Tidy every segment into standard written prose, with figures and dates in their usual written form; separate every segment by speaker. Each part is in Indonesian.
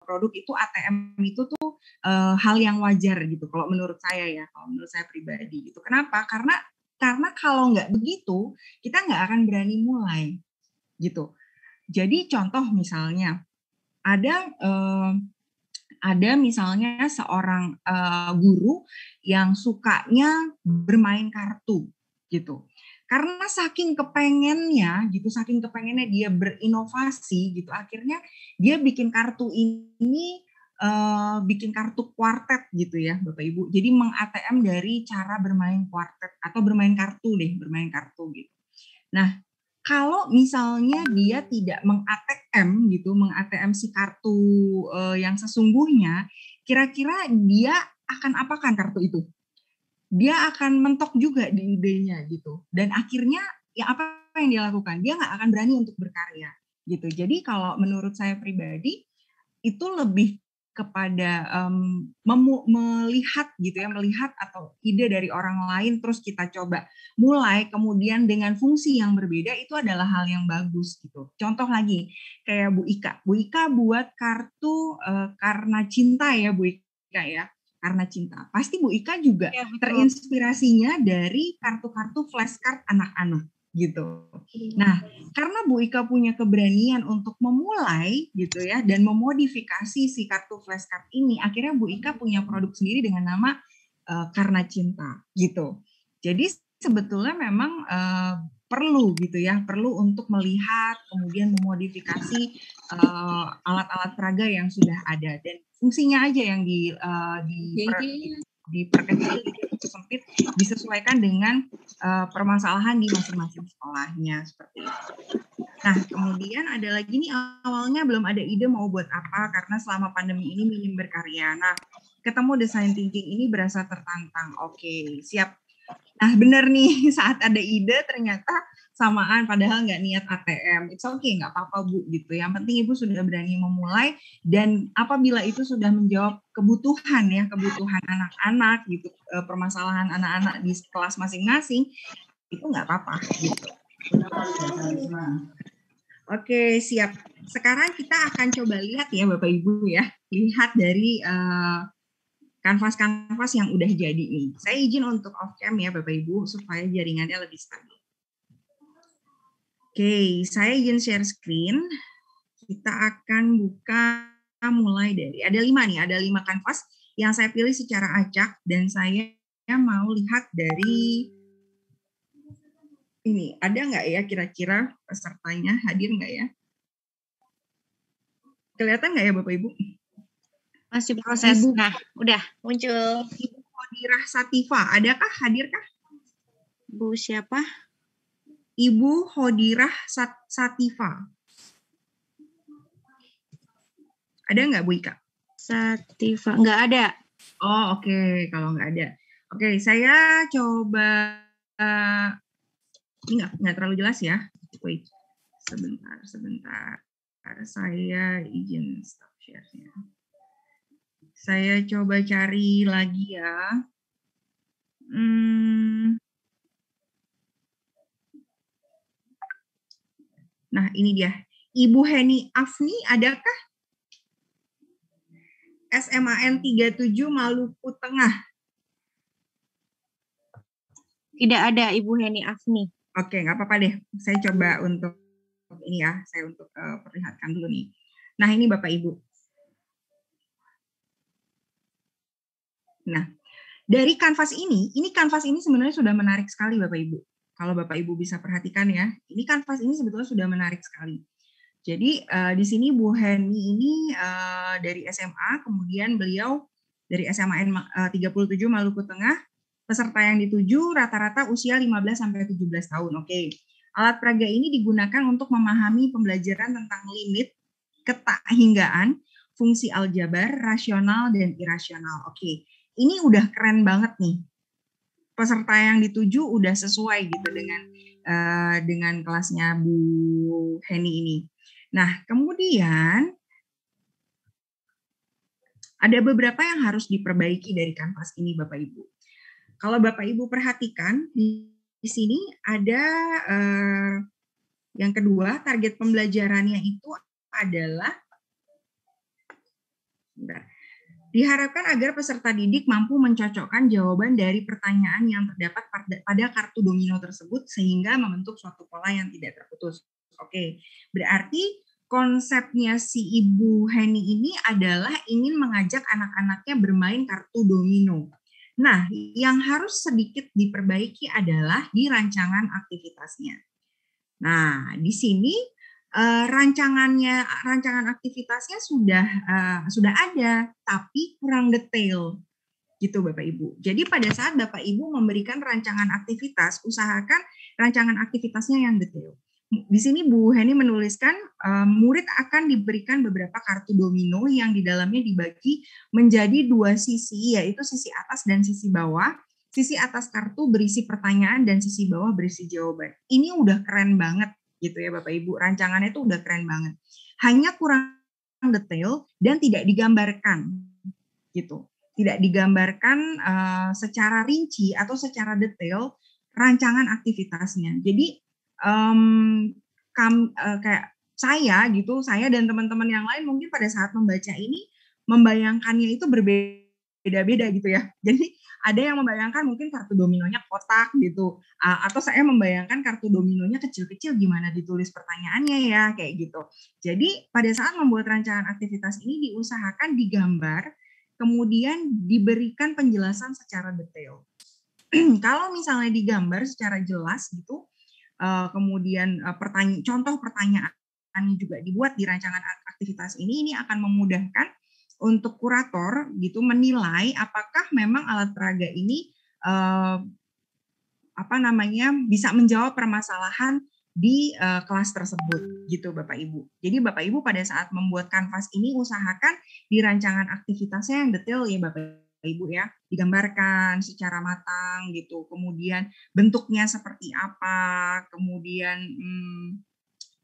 Speaker 1: produk itu ATM itu tuh hal yang wajar gitu kalau menurut saya ya, kalau menurut saya pribadi gitu. Kenapa? Karena kalau nggak begitu kita nggak akan berani mulai gitu. Jadi contoh misalnya ada misalnya seorang guru yang sukanya bermain kartu gitu. Karena saking kepengennya dia berinovasi gitu, akhirnya dia bikin kartu ini bikin kartu kuartet gitu ya Bapak Ibu. Jadi meng-ATM dari cara bermain kuartet atau bermain kartu gitu. Nah, kalau misalnya dia tidak meng-ATM si kartu yang sesungguhnya, kira-kira dia akan apakan kartu itu? Dia akan mentok juga di idenya gitu. Dan akhirnya ya apa yang dia lakukan? Dia nggak akan berani untuk berkarya gitu. Jadi kalau menurut saya pribadi itu lebih kepada melihat atau ide dari orang lain terus kita coba mulai, kemudian dengan fungsi yang berbeda, itu adalah hal yang bagus gitu. Contoh lagi kayak Bu Ika buat kartu karena cinta ya Bu Ika ya, karena cinta. Pasti Bu Ika juga ya, terinspirasinya dari kartu-kartu flashcard anak-anak gitu. Nah, karena Bu Ika punya keberanian untuk memulai gitu ya dan memodifikasi si kartu flashcard ini, akhirnya Bu Ika punya produk sendiri dengan nama Karena Cinta gitu. Jadi sebetulnya memang perlu gitu ya, perlu untuk melihat kemudian memodifikasi alat-alat peraga yang sudah ada dan fungsinya aja yang diperkecil, sempit, disesuaikan dengan permasalahan di masing-masing sekolahnya seperti itu. Nah, kemudian ada lagi nih, awalnya belum ada ide mau buat apa karena selama pandemi ini minim berkarya. Nah, ketemu design thinking ini berasa tertantang. Oke, siap. Nah, benar nih, saat ada ide ternyata samaan padahal nggak niat ATM. It's okay, nggak apa-apa Bu gitu. Yang penting Ibu sudah berani memulai dan apabila itu sudah menjawab kebutuhan anak-anak gitu, permasalahan anak-anak di kelas masing-masing, itu nggak apa-apa gitu. Oke, siap. Sekarang kita akan coba lihat ya Bapak Ibu ya, lihat dari kanvas-kanvas yang udah jadi nih. Saya izin untuk off cam ya Bapak Ibu supaya jaringannya lebih stabil. Oke, saya izin share screen. Kita akan buka mulai dari, ada 5 kanvas yang saya pilih secara acak dan saya mau lihat dari ini, ada nggak ya kira-kira pesertanya, hadir nggak ya? Kelihatan nggak ya Bapak Ibu?
Speaker 2: Masih proses. Nah, udah muncul.
Speaker 1: Ibu Hodirah Sativa, adakah hadirkah?
Speaker 2: Bu siapa?
Speaker 1: Ibu Hodirah Sativa. Ada nggak Bu Ika?
Speaker 2: Sativa, nggak ada.
Speaker 1: Oh oke. Kalau nggak ada. Oke, saya coba, ini nggak terlalu jelas ya. Wait, sebentar. Saya izin stop share-nya. Saya coba cari lagi ya. Nah, ini dia. Ibu Heni Afni, adakah? SMAN 37 Maluku Tengah.
Speaker 2: Tidak ada Ibu Heni Afni.
Speaker 1: Oke, nggak apa-apa deh. Saya coba untuk ini ya. Saya untuk perlihatkan dulu nih. Nah, ini Bapak Ibu. Nah, dari kanvas ini sebenarnya sudah menarik sekali Bapak Ibu. Kalau Bapak Ibu bisa perhatikan ya, ini kanvas ini sebetulnya sudah menarik sekali. Jadi di sini Bu Heni ini dari SMA, kemudian beliau dari SMAN 37 Maluku Tengah, peserta yang dituju rata-rata usia 15 sampai 17 tahun. Oke. Alat peraga ini digunakan untuk memahami pembelajaran tentang limit, ketakhinggaan, fungsi aljabar, rasional dan irasional. Oke. Ini udah keren banget nih. Peserta yang dituju udah sesuai gitu dengan kelasnya Bu Heni ini. Nah, kemudian ada beberapa yang harus diperbaiki dari kanvas ini, Bapak Ibu. Kalau Bapak Ibu perhatikan, di sini ada yang kedua, target pembelajarannya itu adalah Bentar. Diharapkan agar peserta didik mampu mencocokkan jawaban dari pertanyaan yang terdapat pada kartu domino tersebut sehingga membentuk suatu pola yang tidak terputus. Oke, berarti konsepnya si Ibu Heni ini adalah ingin mengajak anak-anaknya bermain kartu domino. Nah, yang harus sedikit diperbaiki adalah di rancangan aktivitasnya. Nah, di sini rancangan aktivitasnya sudah ada, tapi kurang detail gitu Bapak Ibu. Jadi pada saat Bapak Ibu memberikan rancangan aktivitas, usahakan rancangan aktivitasnya yang detail. Di sini Bu Heni menuliskan murid akan diberikan beberapa kartu domino yang di dalamnya dibagi menjadi dua sisi, yaitu sisi atas dan sisi bawah. Sisi atas kartu berisi pertanyaan dan sisi bawah berisi jawaban. Ini udah keren banget gitu ya Bapak Ibu. Rancangannya itu udah keren banget. Hanya kurang detail dan tidak digambarkan gitu. Tidak digambarkan secara rinci atau secara detail rancangan aktivitasnya. Jadi kayak saya dan teman-teman yang lain mungkin pada saat membaca ini membayangkannya itu berbeda-beda gitu ya. Jadi ada yang membayangkan mungkin kartu dominonya kotak gitu, atau saya membayangkan kartu dominonya kecil-kecil gimana ditulis pertanyaannya ya kayak gitu. Jadi pada saat membuat rancangan aktivitas ini diusahakan digambar, kemudian diberikan penjelasan secara detail. Kalau misalnya digambar secara jelas gitu, kemudian contoh pertanyaannya juga dibuat di rancangan aktivitas ini akan memudahkan untuk kurator gitu menilai apakah memang alat peraga ini bisa menjawab permasalahan di kelas tersebut gitu Bapak Ibu. Jadi Bapak Ibu pada saat membuat kanvas ini usahakan di rancangan aktivitasnya yang detail ya Bapak Ibu ya, digambarkan secara matang gitu. Kemudian bentuknya seperti apa, kemudian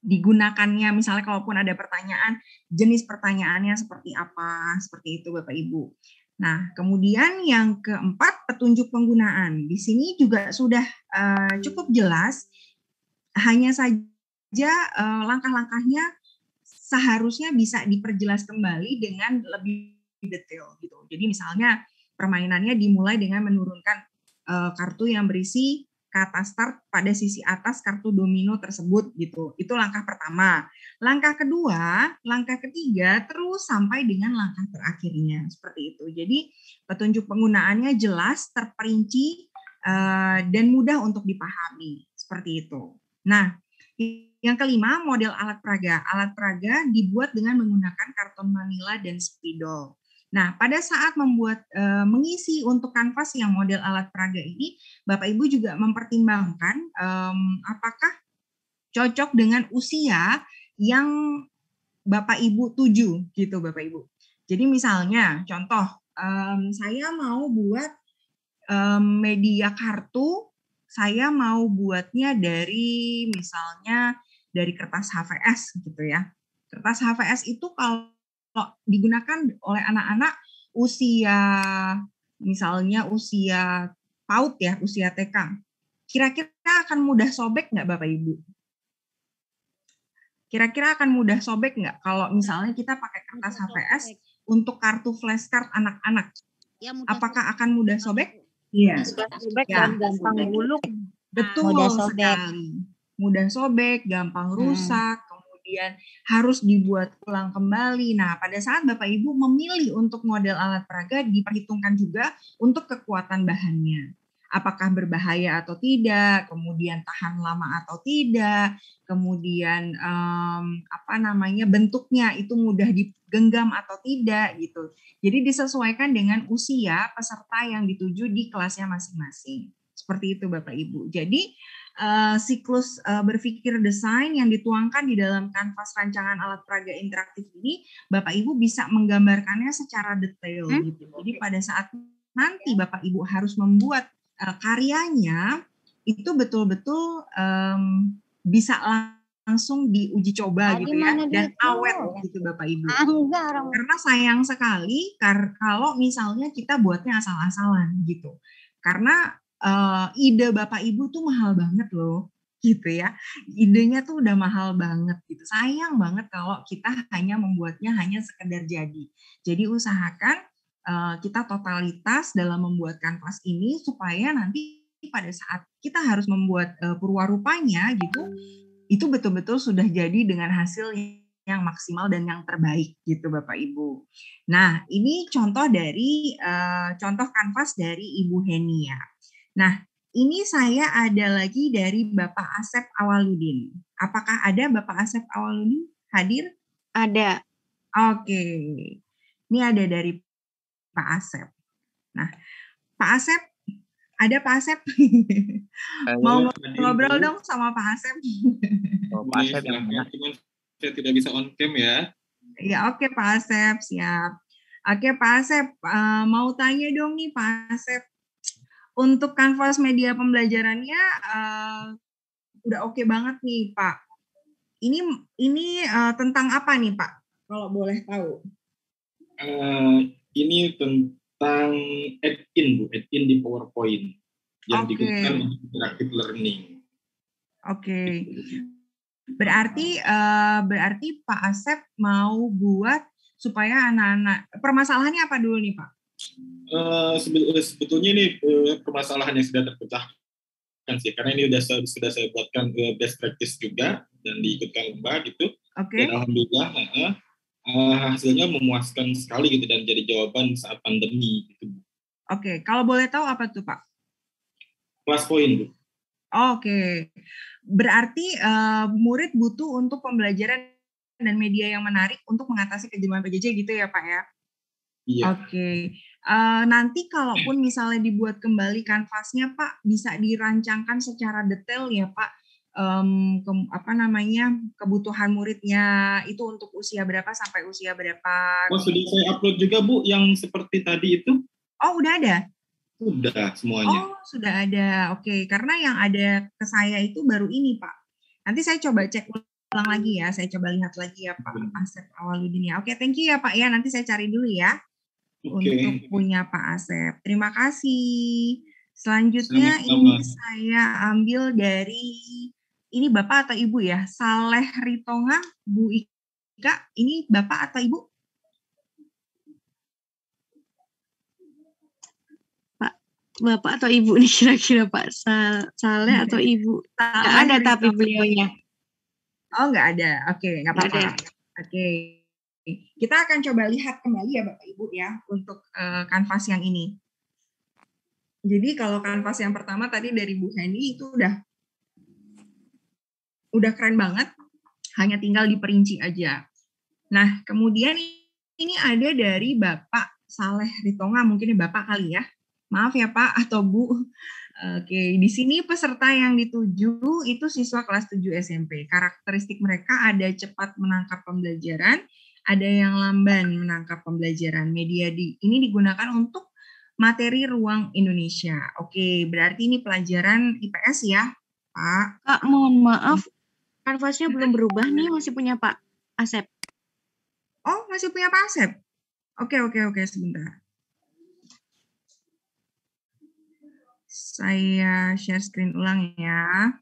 Speaker 1: digunakannya misalnya kalaupun ada pertanyaan, jenis pertanyaannya seperti apa, seperti itu Bapak Ibu. Nah, kemudian yang keempat, petunjuk penggunaan. Di sini juga sudah cukup jelas, hanya saja langkah-langkahnya seharusnya bisa diperjelas kembali dengan lebih detail gitu. Jadi misalnya permainannya dimulai dengan menurunkan kartu yang berisi kata start pada sisi atas kartu domino tersebut gitu. Itu langkah pertama. Langkah kedua, langkah ketiga, terus sampai dengan langkah terakhirnya. Seperti itu. Jadi petunjuk penggunaannya jelas, terperinci, dan mudah untuk dipahami. Seperti itu. Nah, yang kelima, model alat peraga. Alat peraga dibuat dengan menggunakan karton manila dan spidol. Nah, pada saat mengisi untuk kanvas yang model alat peraga ini, Bapak Ibu juga mempertimbangkan apakah cocok dengan usia yang Bapak Ibu tuju, gitu Bapak Ibu. Jadi misalnya, contoh, saya mau buat media kartu, saya mau buatnya dari misalnya dari kertas HVS gitu ya. Kertas HVS itu kalau digunakan oleh anak-anak usia misalnya usia PAUD ya, usia TK. Kira-kira akan mudah sobek nggak Bapak Ibu? Kira-kira akan mudah sobek nggak kalau misalnya kita pakai kertas HVS untuk kartu flashcard anak-anak? Ya, apakah akan mudah sobek? Iya.
Speaker 2: Sobek dan gampang buluk.
Speaker 1: Betul sekali. Mudah sobek, gampang rusak, kemudian harus dibuat ulang kembali. Nah, pada saat Bapak Ibu memilih untuk model alat peraga, diperhitungkan juga untuk kekuatan bahannya. Apakah berbahaya atau tidak, kemudian tahan lama atau tidak, kemudian bentuknya itu mudah digenggam atau tidak gitu. Jadi disesuaikan dengan usia peserta yang dituju di kelasnya masing-masing. Seperti itu Bapak Ibu. Jadi siklus berpikir desain yang dituangkan di dalam kanvas rancangan alat peraga interaktif ini, Bapak Ibu bisa menggambarkannya secara detail gitu. Jadi pada saat nanti Bapak Ibu harus membuat karyanya, itu betul-betul bisa langsung diuji coba gitu ya, dan awet gitu Bapak Ibu. Karena sayang sekali kalau misalnya kita buatnya asal-asalan gitu. Karena ide Bapak Ibu tuh mahal banget loh. gitu ya. Idenya tuh udah mahal banget gitu. Sayang banget kalau kita hanya membuatnya hanya sekedar jadi. Jadi usahakan kita totalitas dalam membuat kanvas ini supaya nanti pada saat kita harus membuat purwarupanya gitu, itu betul-betul sudah jadi dengan hasil yang maksimal dan yang terbaik gitu Bapak Ibu. Nah, ini contoh dari contoh kanvas dari Ibu Heni ya. Nah, ini saya ada lagi dari Bapak Asep Awaludin. Apakah ada Bapak Asep Awaludin hadir?
Speaker 2: Ada.
Speaker 1: Oke. Ini ada dari Pak Asep. Nah, Pak Asep, ada Pak Asep? Mau ngobrol dong sama Pak Asep?
Speaker 3: Oh, Pak Asep yang mana? Cuman saya tidak bisa on cam ya.
Speaker 1: Ya, oke Pak Asep, siap. Oke Pak Asep, mau tanya dong nih Pak Asep. Untuk kanvas media pembelajarannya udah oke banget nih Pak. Ini tentang apa nih Pak? Kalau boleh tahu.
Speaker 3: Ini tentang add-in Bu, add-in di PowerPoint yang digunakan untuk interactive learning.
Speaker 1: Oke. Berarti Pak Asep mau buat supaya anak-anak, permasalahannya apa dulu nih Pak?
Speaker 3: Sebetulnya ini permasalahan yang sudah terpecahkan sih, karena ini sudah saya buatkan best practice juga dan diikutkan lomba gitu.
Speaker 1: Oke.
Speaker 3: Dan alhamdulillah hasilnya memuaskan sekali gitu dan jadi jawaban saat pandemi gitu.
Speaker 1: Oke, kalau boleh tahu apa tuh Pak?
Speaker 3: Kelas poin Bu.
Speaker 1: Oke. Berarti murid butuh untuk pembelajaran dan media yang menarik untuk mengatasi kejenuhan PJJ gitu ya Pak ya?
Speaker 3: Iya.
Speaker 1: Oke. Nanti kalaupun misalnya dibuat kembali kanvasnya Pak, bisa dirancangkan secara detail ya Pak, kebutuhan muridnya itu untuk usia berapa sampai usia berapa.
Speaker 3: Oh, sudah saya upload juga Bu yang seperti tadi itu.
Speaker 1: Oh, udah ada?
Speaker 3: Sudah semuanya.
Speaker 1: Oh, sudah ada. Oke, karena yang ada ke saya itu baru ini Pak. Nanti saya coba cek ulang lagi ya, saya coba lihat lagi ya Pak Asep Awaludin ya. Oke, thank you ya Pak ya, nanti saya cari dulu ya. Untuk punya Pak Asep. Terima kasih. Selanjutnya ini saya ambil dari, ini Bapak atau Ibu ya? Saleh Ritonga, Bu Ika, ini Bapak atau Ibu?
Speaker 2: Pak, Bapak atau Ibu nih kira-kira Pak Saleh atau Ibu? Nggak ada tapi beliaunya.
Speaker 1: Oh, nggak ada. Oke, nggak apa-apa. Oke. Kita akan coba lihat kembali ya Bapak Ibu ya untuk kanvas yang ini. Jadi kalau kanvas yang pertama tadi dari Bu Heni itu udah keren banget, hanya tinggal diperinci aja. Nah, kemudian ini ada dari Bapak Saleh Ritonga, mungkin Bapak kali ya. Maaf ya Pak atau Bu. Oke, di sini peserta yang dituju itu siswa kelas 7 SMP. Karakteristik mereka ada cepat menangkap pembelajaran, ada yang lamban menangkap pembelajaran. Media ini digunakan untuk materi ruang Indonesia. Oke, berarti ini pelajaran IPS ya, Pak.
Speaker 2: Kak, mohon maaf, kanvasnya belum berubah nih, masih punya Pak Asep.
Speaker 1: Oh, masih punya Pak Asep? Oke, sebentar. Saya share screen ulang ya.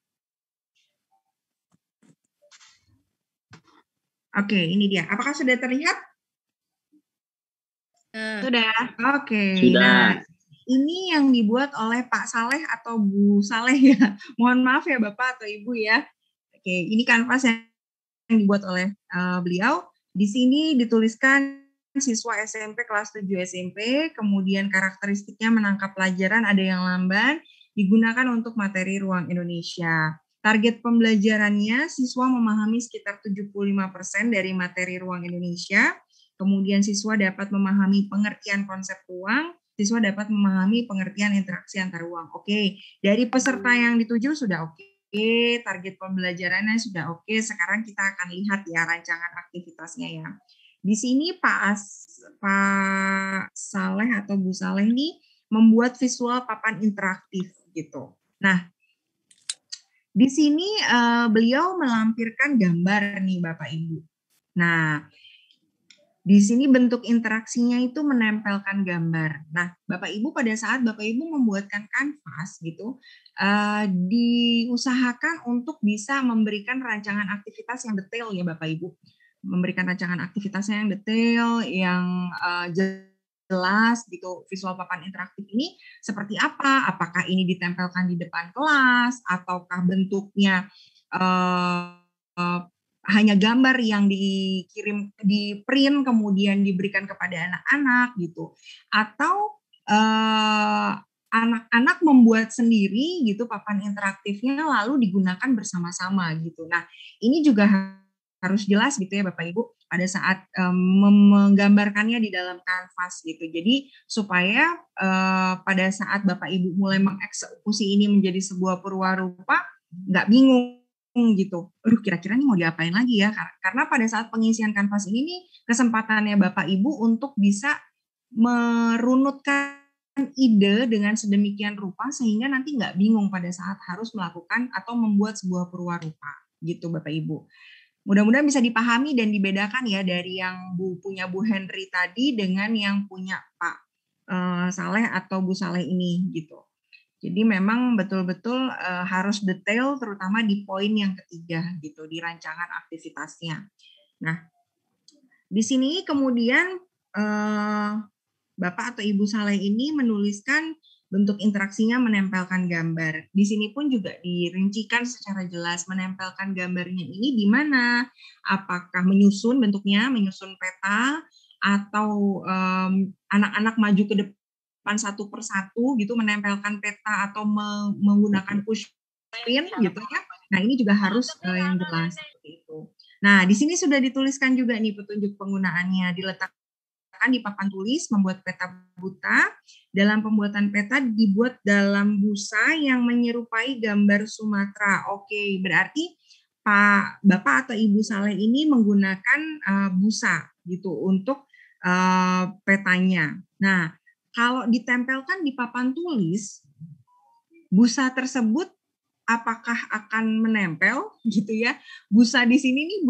Speaker 1: Oke, ini dia. Apakah sudah terlihat?
Speaker 2: Sudah.
Speaker 1: Oke. Nah, ini yang dibuat oleh Pak Saleh atau Bu Saleh ya. Mohon maaf ya Bapak atau Ibu ya. Oke, ini kanvas yang dibuat oleh beliau. Di sini dituliskan siswa SMP kelas 7 SMP, kemudian karakteristiknya menangkap pelajaran, ada yang lamban, digunakan untuk materi ruang Indonesia. Target pembelajarannya, siswa memahami sekitar 75% dari materi ruang Indonesia, kemudian siswa dapat memahami pengertian konsep ruang, siswa dapat memahami pengertian interaksi antar ruang. Oke, dari peserta yang dituju sudah oke. Target pembelajarannya sudah oke. Sekarang kita akan lihat ya rancangan aktivitasnya ya. Di sini Pak Saleh atau Bu Saleh ini membuat visual papan interaktif gitu. Nah, di sini beliau melampirkan gambar nih Bapak Ibu. Nah, Di sini bentuk interaksinya itu menempelkan gambar. Nah, Bapak Ibu pada saat Bapak Ibu membuatkan kanvas gitu, diusahakan untuk bisa memberikan rancangan aktivitas yang detail ya Bapak Ibu. Memberikan rancangan aktivitasnya yang detail, yang jelas gitu. Visual papan interaktif ini seperti apa? Apakah ini ditempelkan di depan kelas ataukah bentuknya hanya gambar yang dikirim, di print kemudian diberikan kepada anak-anak gitu, atau anak-anak membuat sendiri gitu papan interaktifnya lalu digunakan bersama-sama gitu. Nah, ini juga harus jelas gitu ya Bapak Ibu pada saat menggambarkannya di dalam kanvas gitu. Jadi supaya pada saat Bapak Ibu mulai mengeksekusi ini menjadi sebuah perwarupa, nggak bingung gitu. Kira-kira nih mau diapain lagi ya? Karena pada saat pengisian kanvas ini nih kesempatannya Bapak Ibu untuk bisa merunutkan ide dengan sedemikian rupa sehingga nanti nggak bingung pada saat harus melakukan atau membuat sebuah perwarupa gitu Bapak Ibu. Mudah-mudahan bisa dipahami dan dibedakan ya dari yang punya Bu Henry tadi dengan yang punya Pak Saleh atau Bu Saleh ini gitu. Jadi memang betul-betul harus detail terutama di poin yang ketiga gitu, di rancangan aktivitasnya. Nah, di sini kemudian Bapak atau Ibu Saleh ini menuliskan bentuk interaksinya menempelkan gambar. Di sini pun juga dirincikan secara jelas menempelkan gambarnya ini di mana, apakah menyusun bentuknya, menyusun peta, atau anak-anak maju ke depan satu persatu gitu menempelkan peta atau menggunakan push pin gitu ya. Nah, ini juga harus yang jelas seperti itu. Nah, di sini sudah dituliskan juga nih petunjuk penggunaannya, diletakkan di papan tulis, membuat peta buta. Dalam pembuatan peta dibuat dalam busa yang menyerupai gambar Sumatera. Oke, berarti Bapak atau Ibu Saleh ini menggunakan busa gitu untuk petanya. Nah, kalau ditempelkan di papan tulis, busa tersebut apakah akan menempel gitu ya? Busa di sini nih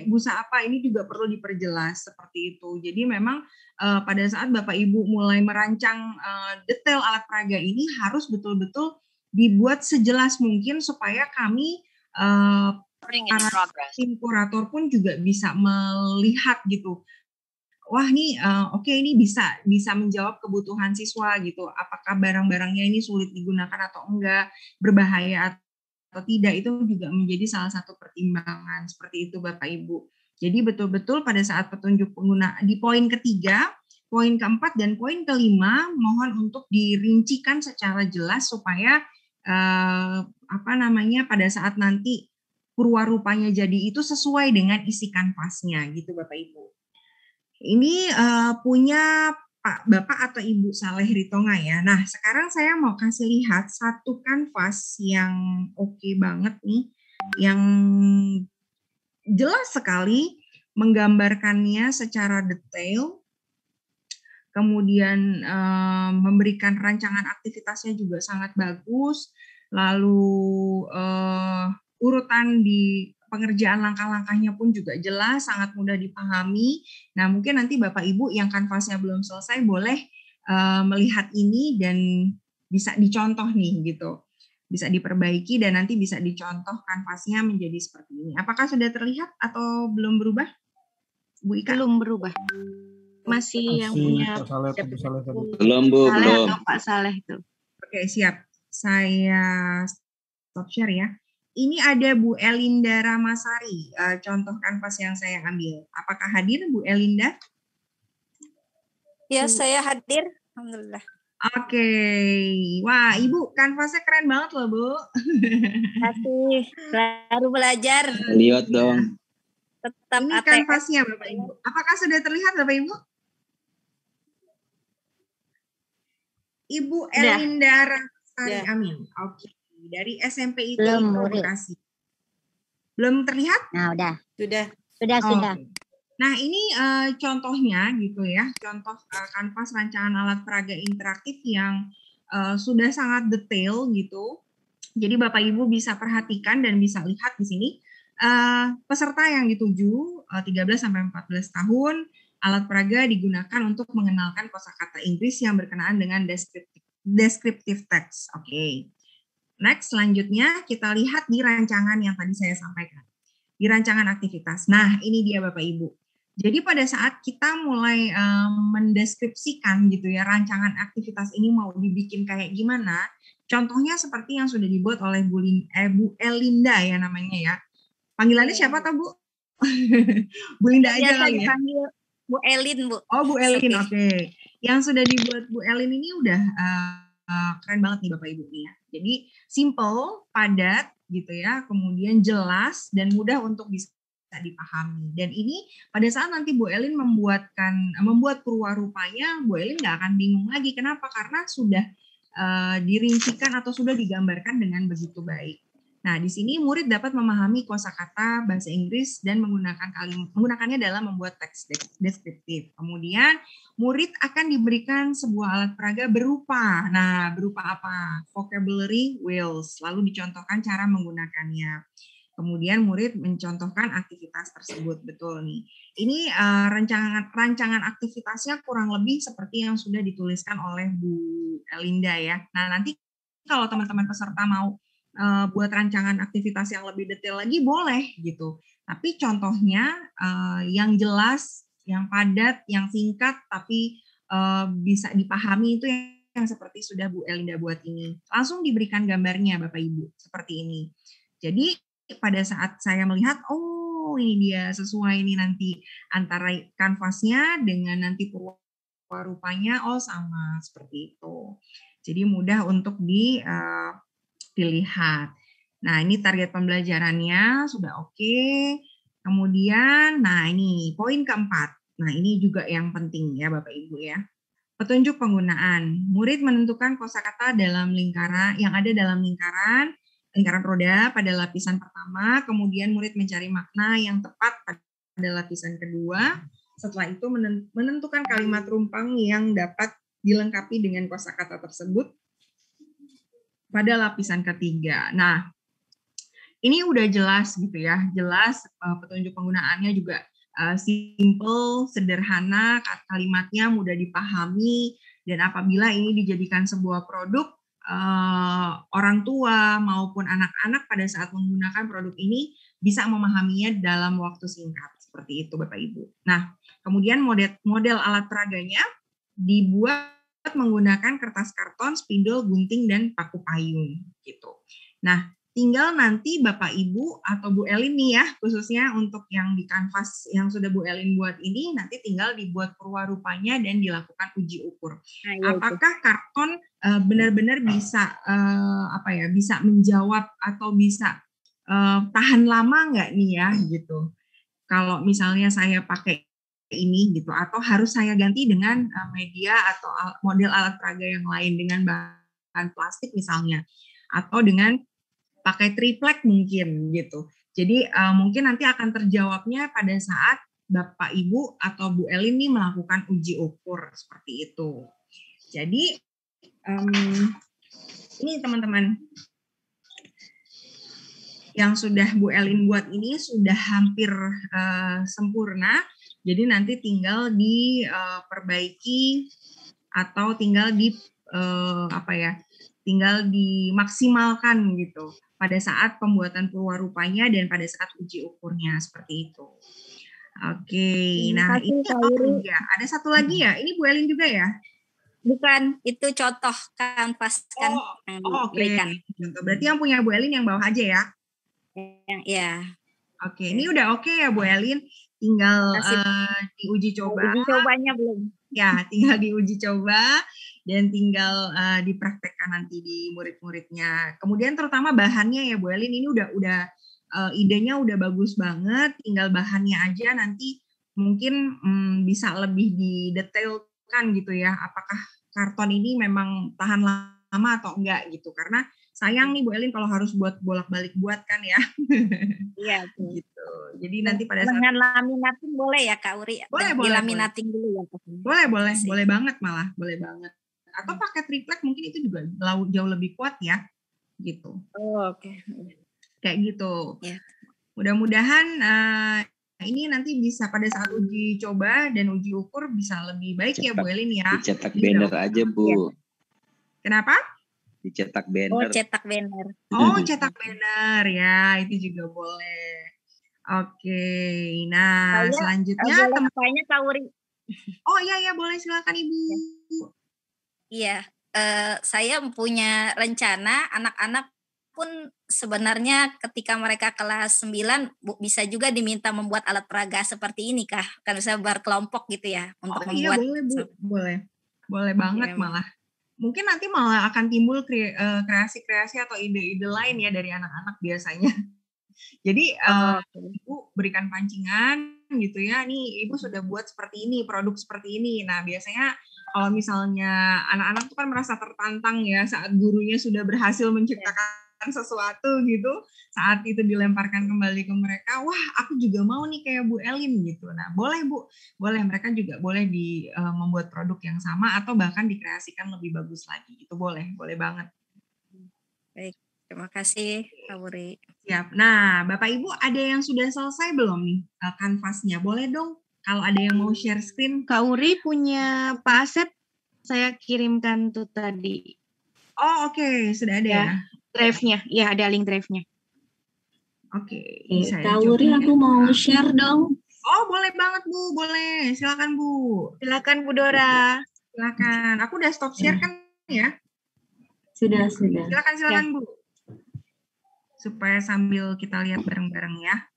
Speaker 1: busa apa ini juga perlu diperjelas seperti itu. Jadi memang pada saat Bapak Ibu mulai merancang detail alat peraga ini harus betul-betul dibuat sejelas mungkin supaya kami para tim kurator pun juga bisa melihat gitu. Wah nih oke, ini bisa menjawab kebutuhan siswa gitu. Apakah barang-barangnya ini sulit digunakan atau enggak, berbahaya atau tidak, itu juga menjadi salah satu pertimbangan seperti itu Bapak Ibu. Jadi betul-betul pada saat petunjuk pengguna di poin ketiga, poin keempat dan poin kelima mohon untuk dirincikan secara jelas supaya pada saat nanti purwarupanya jadi itu sesuai dengan isi kanvasnya gitu Bapak Ibu. Ini punya Bapak atau Ibu Saleh Ritonga ya. Nah, sekarang saya mau kasih lihat satu kanvas yang oke banget nih, yang jelas sekali menggambarkannya secara detail, kemudian memberikan rancangan aktivitasnya juga sangat bagus, lalu urutan di pengerjaan langkah-langkahnya pun juga jelas, sangat mudah dipahami. Nah, mungkin nanti Bapak Ibu yang kanvasnya belum selesai boleh melihat ini dan bisa dicontoh nih gitu. Bisa diperbaiki dan nanti bisa dicontoh kanvasnya menjadi seperti ini. Apakah sudah terlihat atau belum berubah? Bu Ika?
Speaker 2: Belum berubah. Masih yang punya
Speaker 3: belum Bu, belum.
Speaker 2: Pak Saleh itu.
Speaker 1: Oke, siap. Saya stop share ya. Ini ada Bu Elinda Ramasari, contoh kanvas yang saya ambil. Apakah hadir Bu Elinda?
Speaker 4: Ya, saya hadir. Alhamdulillah.
Speaker 1: Oke. Wah, Ibu kanvasnya keren banget loh, Bu.
Speaker 4: Masih baru belajar.
Speaker 3: Lihat dong.
Speaker 4: Tetap
Speaker 1: ini kanvasnya Bapak Ibu. Apakah sudah terlihat Bapak Ibu? Ibu Elinda Ramasari Amin. Oke. Dari SMP ITI Bekasi. Belum terlihat?
Speaker 5: Nah, udah.
Speaker 4: Sudah.
Speaker 5: Sudah.
Speaker 1: Nah, ini contohnya gitu ya. Contoh kanvas rancangan alat peraga interaktif yang sudah sangat detail gitu. Jadi Bapak Ibu bisa perhatikan dan bisa lihat di sini peserta yang dituju 13 sampai 14 tahun, Alat peraga digunakan untuk mengenalkan kosakata Inggris yang berkenaan dengan descriptive text. Oke. Next, selanjutnya kita lihat di rancangan yang tadi saya sampaikan. Di rancangan aktivitas. Nah, ini dia Bapak Ibu. Jadi pada saat kita mulai mendeskripsikan gitu ya, rancangan aktivitas ini mau dibikin kayak gimana, contohnya seperti yang sudah dibuat oleh Bu Elinda ya namanya ya. Panggilannya siapa tuh Bu? Bu Linda aja
Speaker 4: Biasa
Speaker 1: kali ya?
Speaker 4: dipanggil Bu Elin, Bu.
Speaker 1: Oh, Bu Elin,
Speaker 4: Oke.
Speaker 1: oke. Yang sudah dibuat Bu Elin ini udah keren banget nih Bapak Ibu nih ya. Jadi simple, padat gitu ya, kemudian jelas dan mudah untuk bisa dipahami. Dan ini pada saat nanti Bu Elin membuat perwarupanya, Bu Elin nggak akan bingung lagi. Kenapa? Karena sudah dirincikan atau sudah digambarkan dengan begitu baik. Nah, di sini murid dapat memahami kosakata bahasa Inggris dan menggunakannya dalam membuat teks deskriptif. Kemudian, murid akan diberikan sebuah alat peraga berupa apa? Vocabulary wheels. Lalu dicontohkan cara menggunakannya. Kemudian murid mencontohkan aktivitas tersebut, betul nih. Ini rancangan aktivitasnya kurang lebih seperti yang sudah dituliskan oleh Bu Elinda ya. Nah, nanti kalau teman-teman peserta mau buat rancangan aktivitas yang lebih detail lagi boleh gitu. Tapi contohnya yang jelas, yang padat, yang singkat, tapi bisa dipahami itu yang seperti sudah Bu Elinda buat ini. Langsung diberikan gambarnya Bapak Ibu seperti ini. Jadi pada saat saya melihat, oh ini dia sesuai ini nanti antara kanvasnya dengan nanti perwarupanya, oh sama seperti itu. Jadi mudah untuk dilihat. Nah, ini target pembelajarannya sudah oke. Kemudian, nah ini poin keempat. Nah, ini juga yang penting ya Bapak Ibu ya. Petunjuk penggunaan. Murid menentukan kosakata dalam lingkaran yang ada dalam lingkaran roda pada lapisan pertama, kemudian murid mencari makna yang tepat pada lapisan kedua. Setelah itu menentukan kalimat rumpang yang dapat dilengkapi dengan kosakata tersebut pada lapisan ketiga. Nah, ini udah jelas gitu ya, jelas petunjuk penggunaannya juga simple, sederhana, kalimatnya mudah dipahami, dan apabila ini dijadikan sebuah produk, orang tua maupun anak-anak pada saat menggunakan produk ini bisa memahaminya dalam waktu singkat, seperti itu Bapak Ibu. Nah, kemudian model alat peraganya dibuat menggunakan kertas karton, spidol, gunting, dan paku payung gitu. Nah, tinggal nanti Bapak Ibu atau Bu Elin nih ya, khususnya untuk yang di kanvas yang sudah Bu Elin buat ini, nanti tinggal dibuat perwarupanya dan dilakukan uji ukur. Apakah karton benar-benar bisa bisa menjawab atau bisa tahan lama nggak nih ya gitu. Kalau misalnya saya pakai ini gitu, atau harus saya ganti dengan media atau model alat peraga yang lain dengan bahan plastik misalnya, atau dengan pakai triplek mungkin gitu. Jadi mungkin nanti akan terjawabnya pada saat Bapak Ibu atau Bu Elin nih melakukan uji ukur seperti itu. Jadi ini teman-teman yang sudah Bu Elin buat ini sudah hampir sempurna. Jadi nanti tinggal diperbaiki atau tinggal tinggal dimaksimalkan gitu pada saat pembuatan perwarupanya dan pada saat uji ukurnya seperti itu. Oke, nah ini ya, ada satu lagi ya. Ini Bu Elin juga ya?
Speaker 4: Bukan, itu contoh kanvas kan.
Speaker 1: Oke. Berarti yang punya Bu Elin yang bawah aja ya?
Speaker 4: Iya.
Speaker 1: Oke, ini udah oke ya Bu Elin. Tinggal diuji coba.
Speaker 4: Uji cobanya belum.
Speaker 1: Ya, tinggal diuji coba dan tinggal dipraktekkan nanti di murid-muridnya. Kemudian terutama bahannya ya Bu Elin, ini udah idenya udah bagus banget. Tinggal bahannya aja nanti mungkin bisa lebih didetailkan gitu ya. Apakah karton ini memang tahan lama atau enggak gitu. Karena sayang nih Bu Elin kalau harus bolak-balik buat kan ya.
Speaker 4: Iya.
Speaker 1: Gitu. Jadi nanti pada saat
Speaker 4: dengan laminating boleh ya Kak Uri?
Speaker 1: Boleh.
Speaker 4: Laminating dulu ya.
Speaker 1: Boleh banget malah, boleh banget. Atau pakai triplek mungkin itu juga jauh lebih kuat ya. Gitu.
Speaker 4: Oh, oke.
Speaker 1: Kayak gitu.
Speaker 4: Yeah.
Speaker 1: Mudah-mudahan ini nanti bisa pada saat uji coba dan uji ukur bisa lebih baik ya Bu Elin ya.
Speaker 5: Dicetak
Speaker 1: Gitu.
Speaker 5: banner aja Bu.
Speaker 1: Kenapa?
Speaker 5: Dicetak
Speaker 4: Oh,
Speaker 5: banner.
Speaker 4: cetak banner.
Speaker 1: Oh, cetak banner ya, itu juga boleh. Oke, nah
Speaker 4: Saya
Speaker 1: selanjutnya
Speaker 4: boleh tanya Kak Wuri?
Speaker 1: Oh iya boleh, silakan Ibu.
Speaker 4: Iya, saya punya rencana anak-anak pun sebenarnya ketika mereka kelas 9 bisa juga diminta membuat alat peraga seperti ini kah? Kan bisa berkelompok gitu ya untuk
Speaker 1: Oh iya
Speaker 4: membuat.
Speaker 1: boleh Bu, boleh banget
Speaker 4: Iya,
Speaker 1: malah. Mungkin nanti malah akan timbul kreasi-kreasi atau ide-ide lain ya dari anak-anak biasanya. Jadi Ibu berikan pancingan gitu ya, nih Ibu sudah buat seperti ini, produk seperti ini. Nah biasanya kalau misalnya anak-anak tuh kan merasa tertantang ya saat gurunya sudah berhasil menciptakan sesuatu gitu, saat itu dilemparkan kembali ke mereka, wah aku juga mau nih kayak Bu Elin gitu. Nah boleh Bu, boleh, mereka juga boleh membuat produk yang sama atau bahkan dikreasikan lebih bagus lagi. Itu boleh banget.
Speaker 4: Baik, terima kasih Kak Wuri.
Speaker 1: Siap. Nah, Bapak Ibu ada yang sudah selesai belum nih kanvasnya? Boleh dong kalau ada yang mau share screen.
Speaker 2: Kak Uri punya Pak Asep, saya kirimkan tuh tadi.
Speaker 1: Oh oke, sudah ada ya?
Speaker 2: Drive-nya, ya ada link drive-nya.
Speaker 1: Oke, bisa ya.
Speaker 6: Kak Wuri, aku mau share dong.
Speaker 1: Oh boleh banget Bu, boleh. Silakan Bu.
Speaker 2: Silakan Bu Dora.
Speaker 1: Silakan. Aku udah stop share kan ya?
Speaker 6: Sudah.
Speaker 1: Silakan Bu. Supaya sambil kita lihat bareng-bareng ya.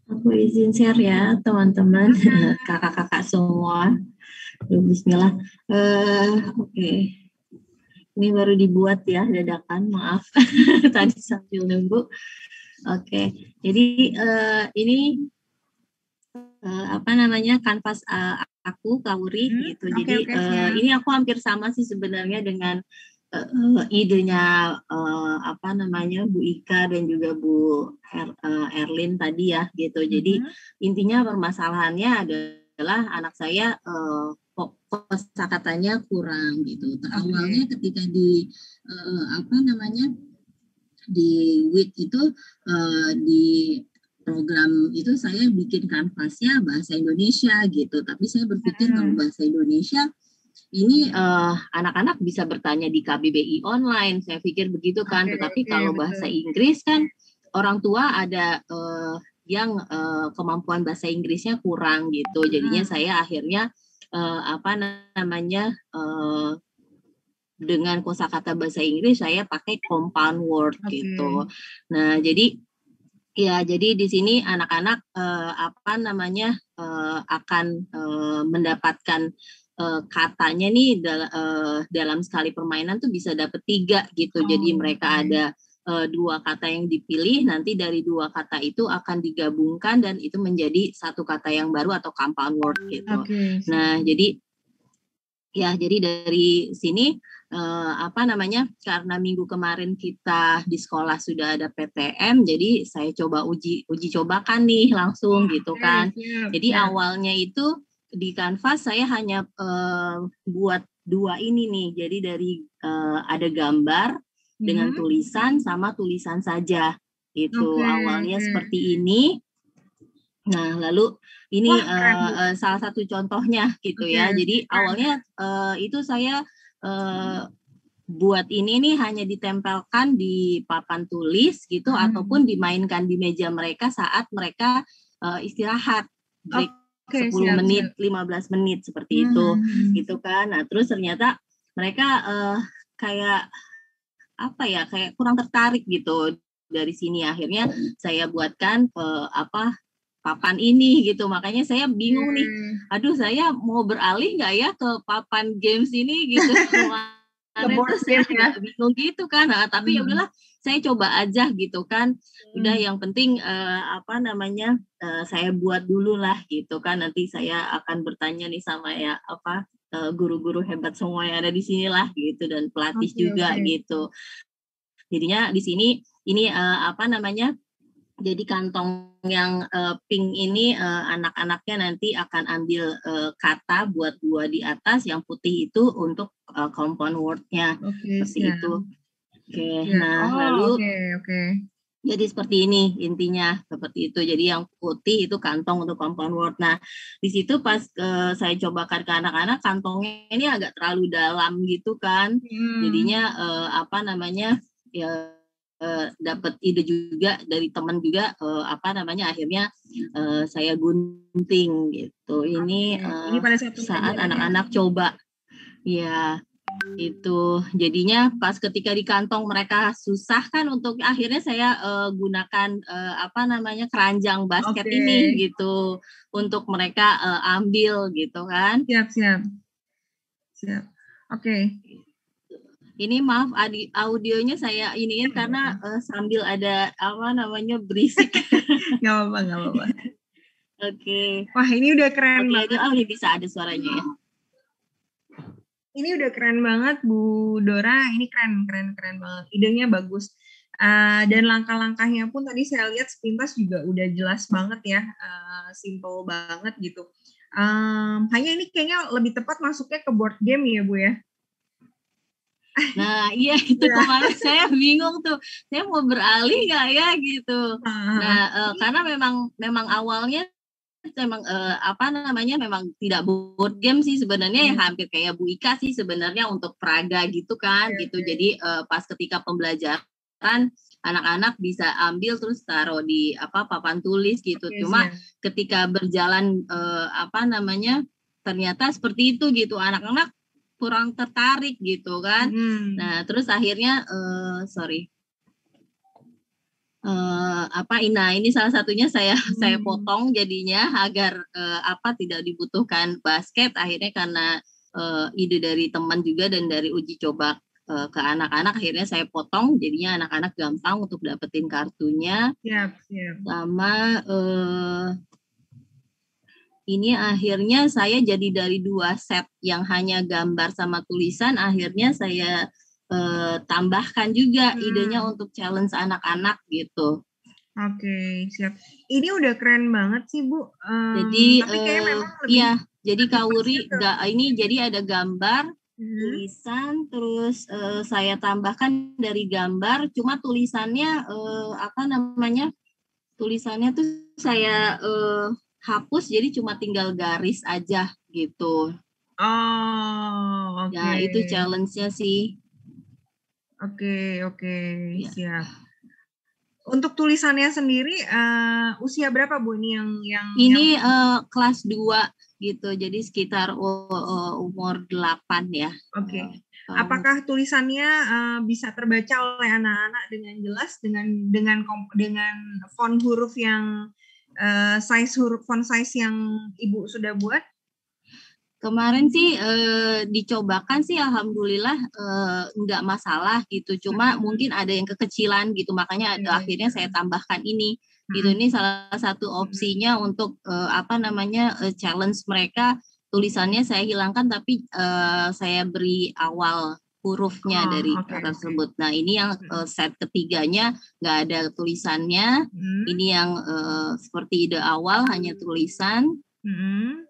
Speaker 6: Aku izin share ya teman-teman, kakak-kakak semua. Bismillah. Oke. Ini baru dibuat ya dadakan, maaf. Tadi sambil nunggu. Oke. Jadi ini kanvas aku Kak Wuri gitu. Jadi ini aku hampir sama sih sebenarnya dengan idenya Bu Ika dan juga Bu Erlin tadi ya gitu. Jadi intinya permasalahannya adalah anak saya kosakatanya kurang gitu. Awalnya ketika di di WIT itu di program itu saya bikin kanvasnya bahasa Indonesia gitu. Tapi saya berpikir kalau bahasa Indonesia ini anak-anak bisa bertanya di KBBI online, saya pikir begitu kan. Tetapi kalau bahasa Inggris kan orang tua ada yang kemampuan bahasa Inggrisnya kurang gitu. Jadinya saya akhirnya dengan kosakata bahasa Inggris saya pakai compound word gitu. Nah jadi di sini anak-anak akan mendapatkan katanya nih dalam sekali permainan tuh bisa dapat 3 gitu. Jadi mereka ada 2 kata yang dipilih, nanti dari 2 kata itu akan digabungkan dan itu menjadi 1 kata yang baru atau compound word gitu. Nah jadi dari sini karena minggu kemarin kita di sekolah sudah ada PTM, jadi saya coba uji cobakan nih langsung gitu kan. Jadi awalnya itu di kanvas saya hanya buat 2 ini nih. Jadi dari ada gambar dengan tulisan sama tulisan saja gitu. Awalnya seperti ini. Nah, lalu ini salah satu contohnya gitu ya. Jadi awalnya itu saya buat ini nih hanya ditempelkan di papan tulis gitu ataupun dimainkan di meja mereka saat mereka istirahat break 10 menit, 15 menit seperti itu gitu kan. Nah, terus ternyata mereka kayak kurang tertarik gitu dari sini. Akhirnya saya buatkan papan ini gitu. Makanya saya bingung nih. Aduh, saya mau beralih nggak ya ke papan games ini gitu. Saya bingung gitu kan. Nah, tapi ya udahlah, saya coba aja gitu kan. Udah yang penting saya buat dulu lah gitu kan. Nanti saya akan bertanya nih sama guru-guru hebat semua yang ada di sini lah gitu dan pelatih juga gitu. Jadinya di sini ini jadi kantong yang pink ini anak-anaknya nanti akan ambil kata buat 2 di atas, yang putih itu untuk compound word-nya seperti itu. Lalu Jadi seperti ini intinya, seperti itu. Jadi yang putih itu kantong untuk compound word. Nah, di situ pas saya cobakan ke anak-anak, kantongnya ini agak terlalu dalam gitu kan. Jadinya ya dapat ide juga dari teman juga akhirnya saya gunting gitu. Ini
Speaker 1: pada
Speaker 6: saat anak-anak coba. Ya. Itu jadinya pas ketika di kantong mereka susah kan, untuk akhirnya saya gunakan keranjang basket ini gitu untuk mereka ambil gitu kan.
Speaker 1: Siap. Oke.
Speaker 6: Ini maaf audionya saya iniin karena sambil ada berisik.
Speaker 1: Nggak apa-apa.
Speaker 6: Oke.
Speaker 1: Wah, ini udah keren banget.
Speaker 6: Ini bisa ada suaranya ya.
Speaker 1: Ini udah keren banget Bu Dora, ini keren banget, idenya bagus. Dan langkah-langkahnya pun tadi saya lihat sepintas juga udah jelas banget ya, simple banget gitu. Hanya ini kayaknya lebih tepat masuknya ke board game ya Bu ya?
Speaker 6: Nah iya itu kemarin saya bingung tuh, saya mau beralih nggak ya gitu. Nah karena memang awalnya memang memang tidak board game sih sebenarnya, ya hampir kayak Bu Ika sih sebenarnya untuk praga gitu kan gitu. Jadi pas ketika pembelajaran anak-anak bisa ambil terus taruh di papan tulis gitu. Cuma ketika berjalan ternyata seperti itu gitu, anak-anak kurang tertarik gitu kan. Nah terus akhirnya ini salah satunya saya potong jadinya agar tidak dibutuhkan basket. Akhirnya karena ide dari teman juga dan dari uji coba ke anak-anak, akhirnya saya potong jadinya anak-anak gampang untuk dapetin kartunya.
Speaker 1: Siap.
Speaker 6: Sama ini akhirnya saya jadi dari 2 set yang hanya gambar sama tulisan, akhirnya saya tambahkan juga idenya untuk challenge anak-anak gitu.
Speaker 1: Oke, siap. Ini udah keren banget sih Bu.
Speaker 6: Jadi jadi Kawuri ini jadi ada gambar, tulisan, terus saya tambahkan dari gambar. Cuma tulisannya tulisannya tuh saya hapus, jadi cuma tinggal garis aja gitu.
Speaker 1: Oke.
Speaker 6: Ya itu challenge-nya sih.
Speaker 1: Oke, siap. Untuk tulisannya sendiri usia berapa Bu ini yang
Speaker 6: ini kelas 2 gitu, jadi sekitar umur 8 ya.
Speaker 1: Oke. Apakah tulisannya bisa terbaca oleh anak-anak dengan jelas dengan font huruf yang font size yang Ibu sudah buat?
Speaker 6: Kemarin sih dicobakan sih alhamdulillah nggak masalah gitu. Cuma mungkin ada yang kekecilan gitu, makanya akhirnya saya tambahkan ini. Gitu, ini salah satu opsinya untuk challenge mereka. Tulisannya saya hilangkan tapi saya beri awal hurufnya dari kata tersebut. Nah ini yang set ketiganya nggak ada tulisannya. Ini yang seperti ide awal hanya tulisan.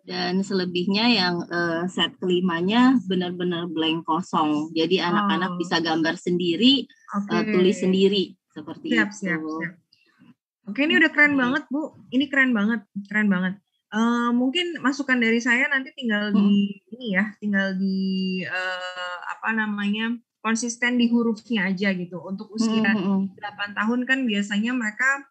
Speaker 6: Dan selebihnya yang set kelimanya benar-benar blank kosong. Jadi anak-anak bisa gambar sendiri, tulis sendiri seperti itu.
Speaker 1: Siap. Oke, ini udah keren banget Bu. Ini keren banget. Mungkin masukan dari saya nanti tinggal di konsisten di hurufnya aja gitu. Untuk usia 8 tahun kan biasanya mereka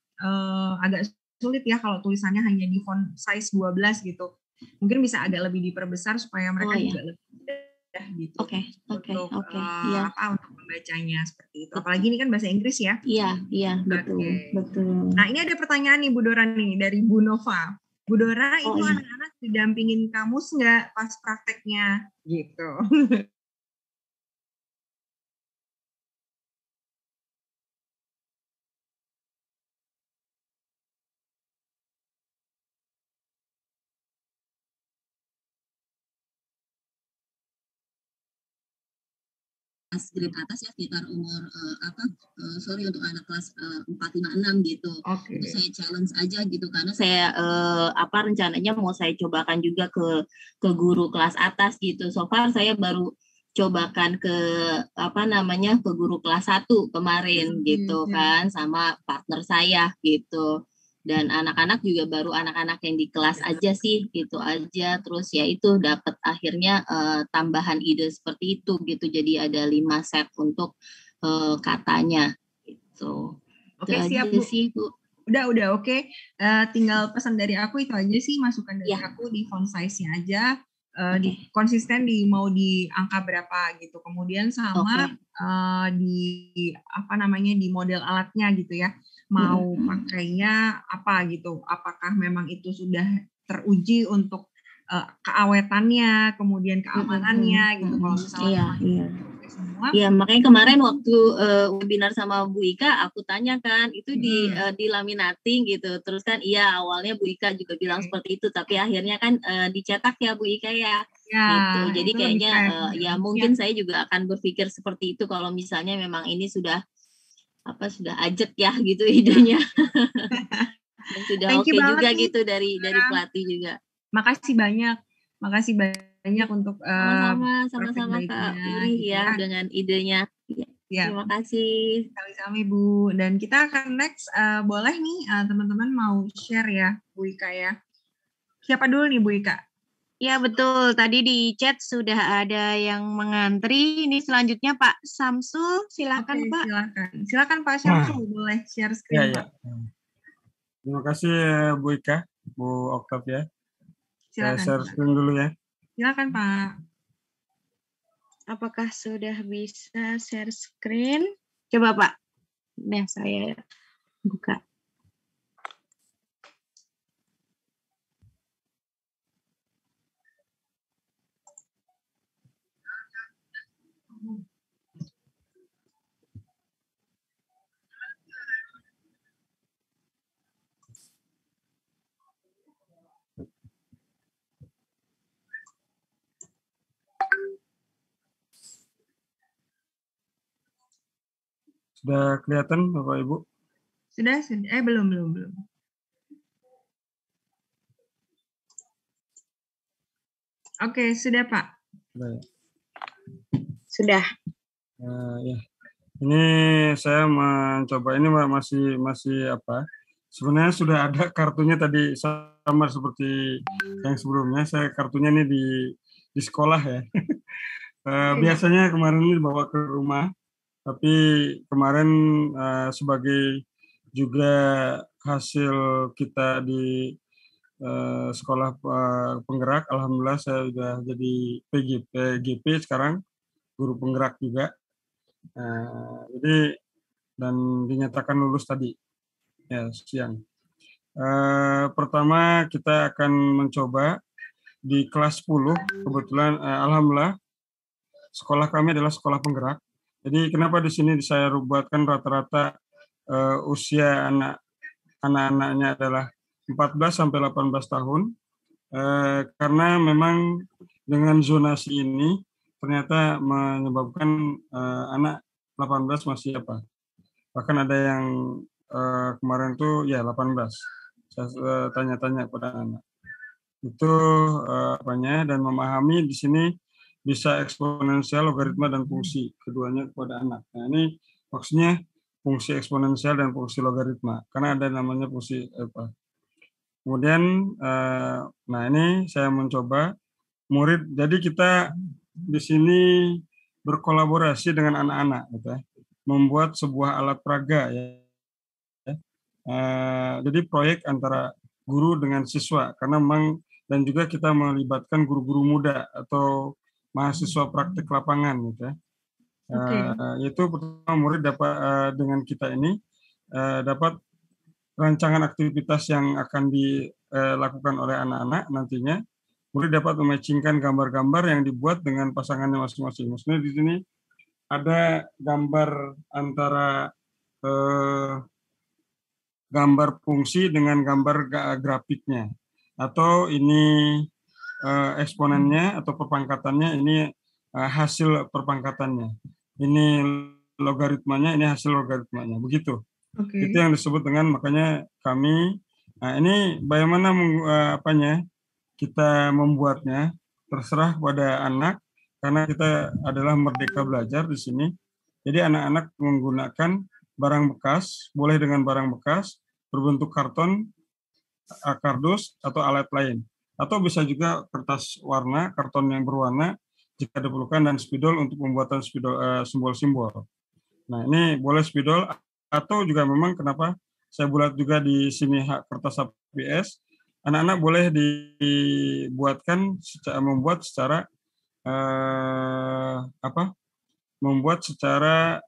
Speaker 1: agak sulit ya kalau tulisannya hanya di font size 12 gitu. Mungkin bisa agak lebih diperbesar supaya mereka juga lebih mudah gitu. Untuk membacanya seperti itu. Apalagi ini kan bahasa Inggris ya.
Speaker 6: Iya, betul.
Speaker 1: Nah, ini ada pertanyaan nih Bu Dora nih dari Bu Nova. Bu Dora, itu anak-anak didampingin kamus nggak pas prakteknya gitu?
Speaker 6: Grade atas ya, sekitar umur untuk anak kelas 4, 5, 6 gitu. Itu saya challenge aja gitu karena saya rencananya mau saya cobakan juga ke guru kelas atas gitu. So far saya baru cobakan ke ke guru kelas 1 kemarin gitu kan sama partner saya gitu. Dan anak-anak juga baru anak-anak yang di kelas aja sih gitu aja, terus ya itu dapat akhirnya tambahan ide seperti itu gitu, jadi ada 5 set untuk katanya gitu.
Speaker 1: Oke,
Speaker 6: itu
Speaker 1: siap
Speaker 6: aja
Speaker 1: Bu.
Speaker 6: sih Bu.
Speaker 1: Udah oke. Tinggal pesan dari aku itu aja sih, masukan dari aku di font size-nya aja. Di konsisten mau di angka berapa gitu, kemudian sama di di model alatnya gitu ya, mau pakainya apa gitu, apakah memang itu sudah teruji untuk keawetannya, kemudian keamanannya gitu. Kalau misalnya semua.
Speaker 6: Iya, makanya kemarin waktu webinar sama Bu Ika, aku tanyakan itu di laminating gitu. Terus kan iya awalnya Bu Ika juga bilang seperti itu, tapi akhirnya kan dicetak ya Bu Ika ya. Gitu. Jadi kayaknya mungkin saya juga akan berpikir seperti itu kalau misalnya memang ini sudah ajak ya gitu idenya. Dan sudah oke juga nih, gitu dari pelatih juga.
Speaker 1: Makasih banyak untuk
Speaker 6: sama-sama Kak Uri ya dengan idenya. Ya. Terima kasih.
Speaker 1: Sama-sama Bu. Dan kita akan next, boleh nih teman-teman mau share ya Bu Ika ya. Siapa dulu nih Bu Ika?
Speaker 2: Ya betul, tadi di chat sudah ada yang mengantri. Ini selanjutnya Pak Samsul, silakan Pak.
Speaker 1: Silakan Pak Samsul, boleh share screen Pak.
Speaker 5: Terima kasih Bu Ika, Bu Octavia.
Speaker 1: Silakan.
Speaker 5: Saya share screen dulu ya.
Speaker 1: Silakan Pak.
Speaker 2: Apakah sudah bisa share screen? Coba Pak. Nah, saya buka.
Speaker 5: Sudah kelihatan Bapak Ibu?
Speaker 1: Sudah. Belum. Oke, sudah Pak.
Speaker 2: Sudah.
Speaker 5: Ya. Ini saya mencoba, ini masih apa? Sebenarnya sudah ada kartunya tadi, sama seperti yang sebelumnya. Saya kartunya ini di sekolah ya. Biasanya kemarin ini dibawa ke rumah, tapi kemarin sebagai juga hasil kita di sekolah penggerak, alhamdulillah saya sudah jadi PGP sekarang, guru penggerak juga. Jadi dan dinyatakan lulus tadi ya siang. Pertama kita akan mencoba di kelas 10, kebetulan alhamdulillah sekolah kami adalah sekolah penggerak. Jadi kenapa di sini saya buatkan rata-rata usia anak-anaknya adalah 14 sampai 18 tahun, karena memang dengan zonasi ini ternyata menyebabkan anak 18 masih bahkan ada yang kemarin tuh ya 18. Saya tanya-tanya pada anak. Itu dan memahami di sini bisa eksponensial, logaritma, dan fungsi, keduanya kepada anak. Nah, ini maksudnya fungsi eksponensial dan fungsi logaritma, karena ada namanya fungsi Kemudian, ini saya mencoba murid, jadi kita di sini berkolaborasi dengan anak-anak, gitu ya, membuat sebuah alat peraga, ya. Jadi proyek antara guru dengan siswa, karena memang dan juga kita melibatkan guru-guru muda atau mahasiswa praktik lapangan, gitu ya. Itu pertama murid dapat dengan kita ini dapat rancangan aktivitas yang akan dilakukan oleh anak-anak nantinya. Murid dapat mematchingkan gambar-gambar yang dibuat dengan pasangannya masing-masing. Maksudnya di sini ada gambar antara gambar fungsi dengan gambar grafiknya, atau ini eksponennya atau perpangkatannya, ini hasil perpangkatannya, ini logaritmanya, ini hasil logaritmanya, begitu. Itu yang disebut dengan, makanya kami ini bagaimana kita membuatnya terserah pada anak, karena kita adalah merdeka belajar di sini. Jadi anak-anak menggunakan barang bekas, boleh dengan barang bekas berbentuk karton, kardus atau alat lain, atau bisa juga kertas warna, karton yang berwarna jika diperlukan, dan spidol untuk pembuatan simbol-simbol. Nah, ini boleh spidol, atau juga memang kenapa saya buat juga di sini kertas HPS, anak-anak boleh membuat secara membuat secara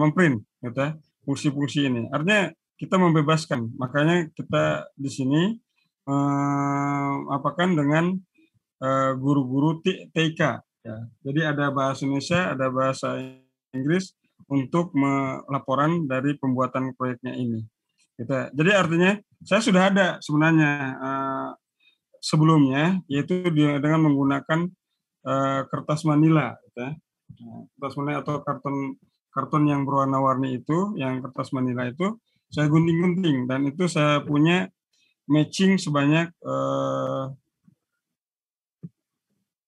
Speaker 5: memprint gitu ya, fungsi-fungsi ini. Artinya kita membebaskan, makanya kita di sini apakan dengan guru-guru TIK ya. Jadi ada bahasa Indonesia, ada bahasa Inggris untuk laporan dari pembuatan proyeknya ini. Gitu. Jadi artinya saya sudah ada sebenarnya sebelumnya, yaitu dengan menggunakan kertas manila, gitu. Kertas manila atau karton yang berwarna-warni itu, yang kertas manila itu saya gunting-gunting, dan itu saya punya matching sebanyak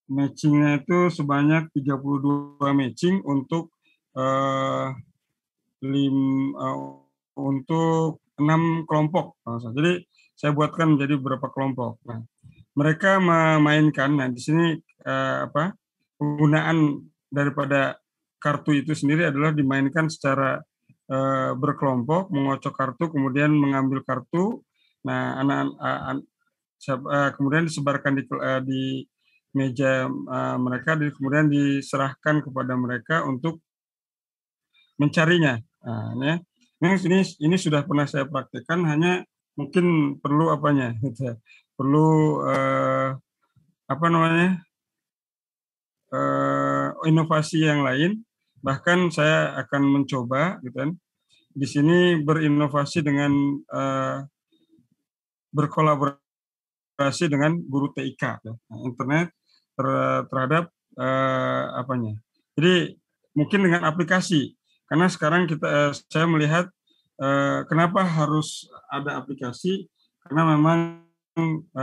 Speaker 5: matchingnya itu sebanyak 32 matching untuk untuk 6 kelompok. Jadi saya buatkan menjadi beberapa kelompok. Nah, mereka memainkan. Nah, di sini penggunaan daripada kartu itu sendiri adalah dimainkan secara berkelompok, mengocok kartu, kemudian mengambil kartu. Nah, kemudian disebarkan di meja mereka, kemudian diserahkan kepada mereka untuk mencarinya. Nah, ini sudah pernah saya praktekkan, hanya mungkin perlu perlu inovasi yang lain. Bahkan saya akan mencoba, gitu kan, di sini berinovasi dengan berkolaborasi dengan guru TIK, internet terhadap Jadi mungkin dengan aplikasi, karena sekarang saya melihat kenapa harus ada aplikasi, karena memang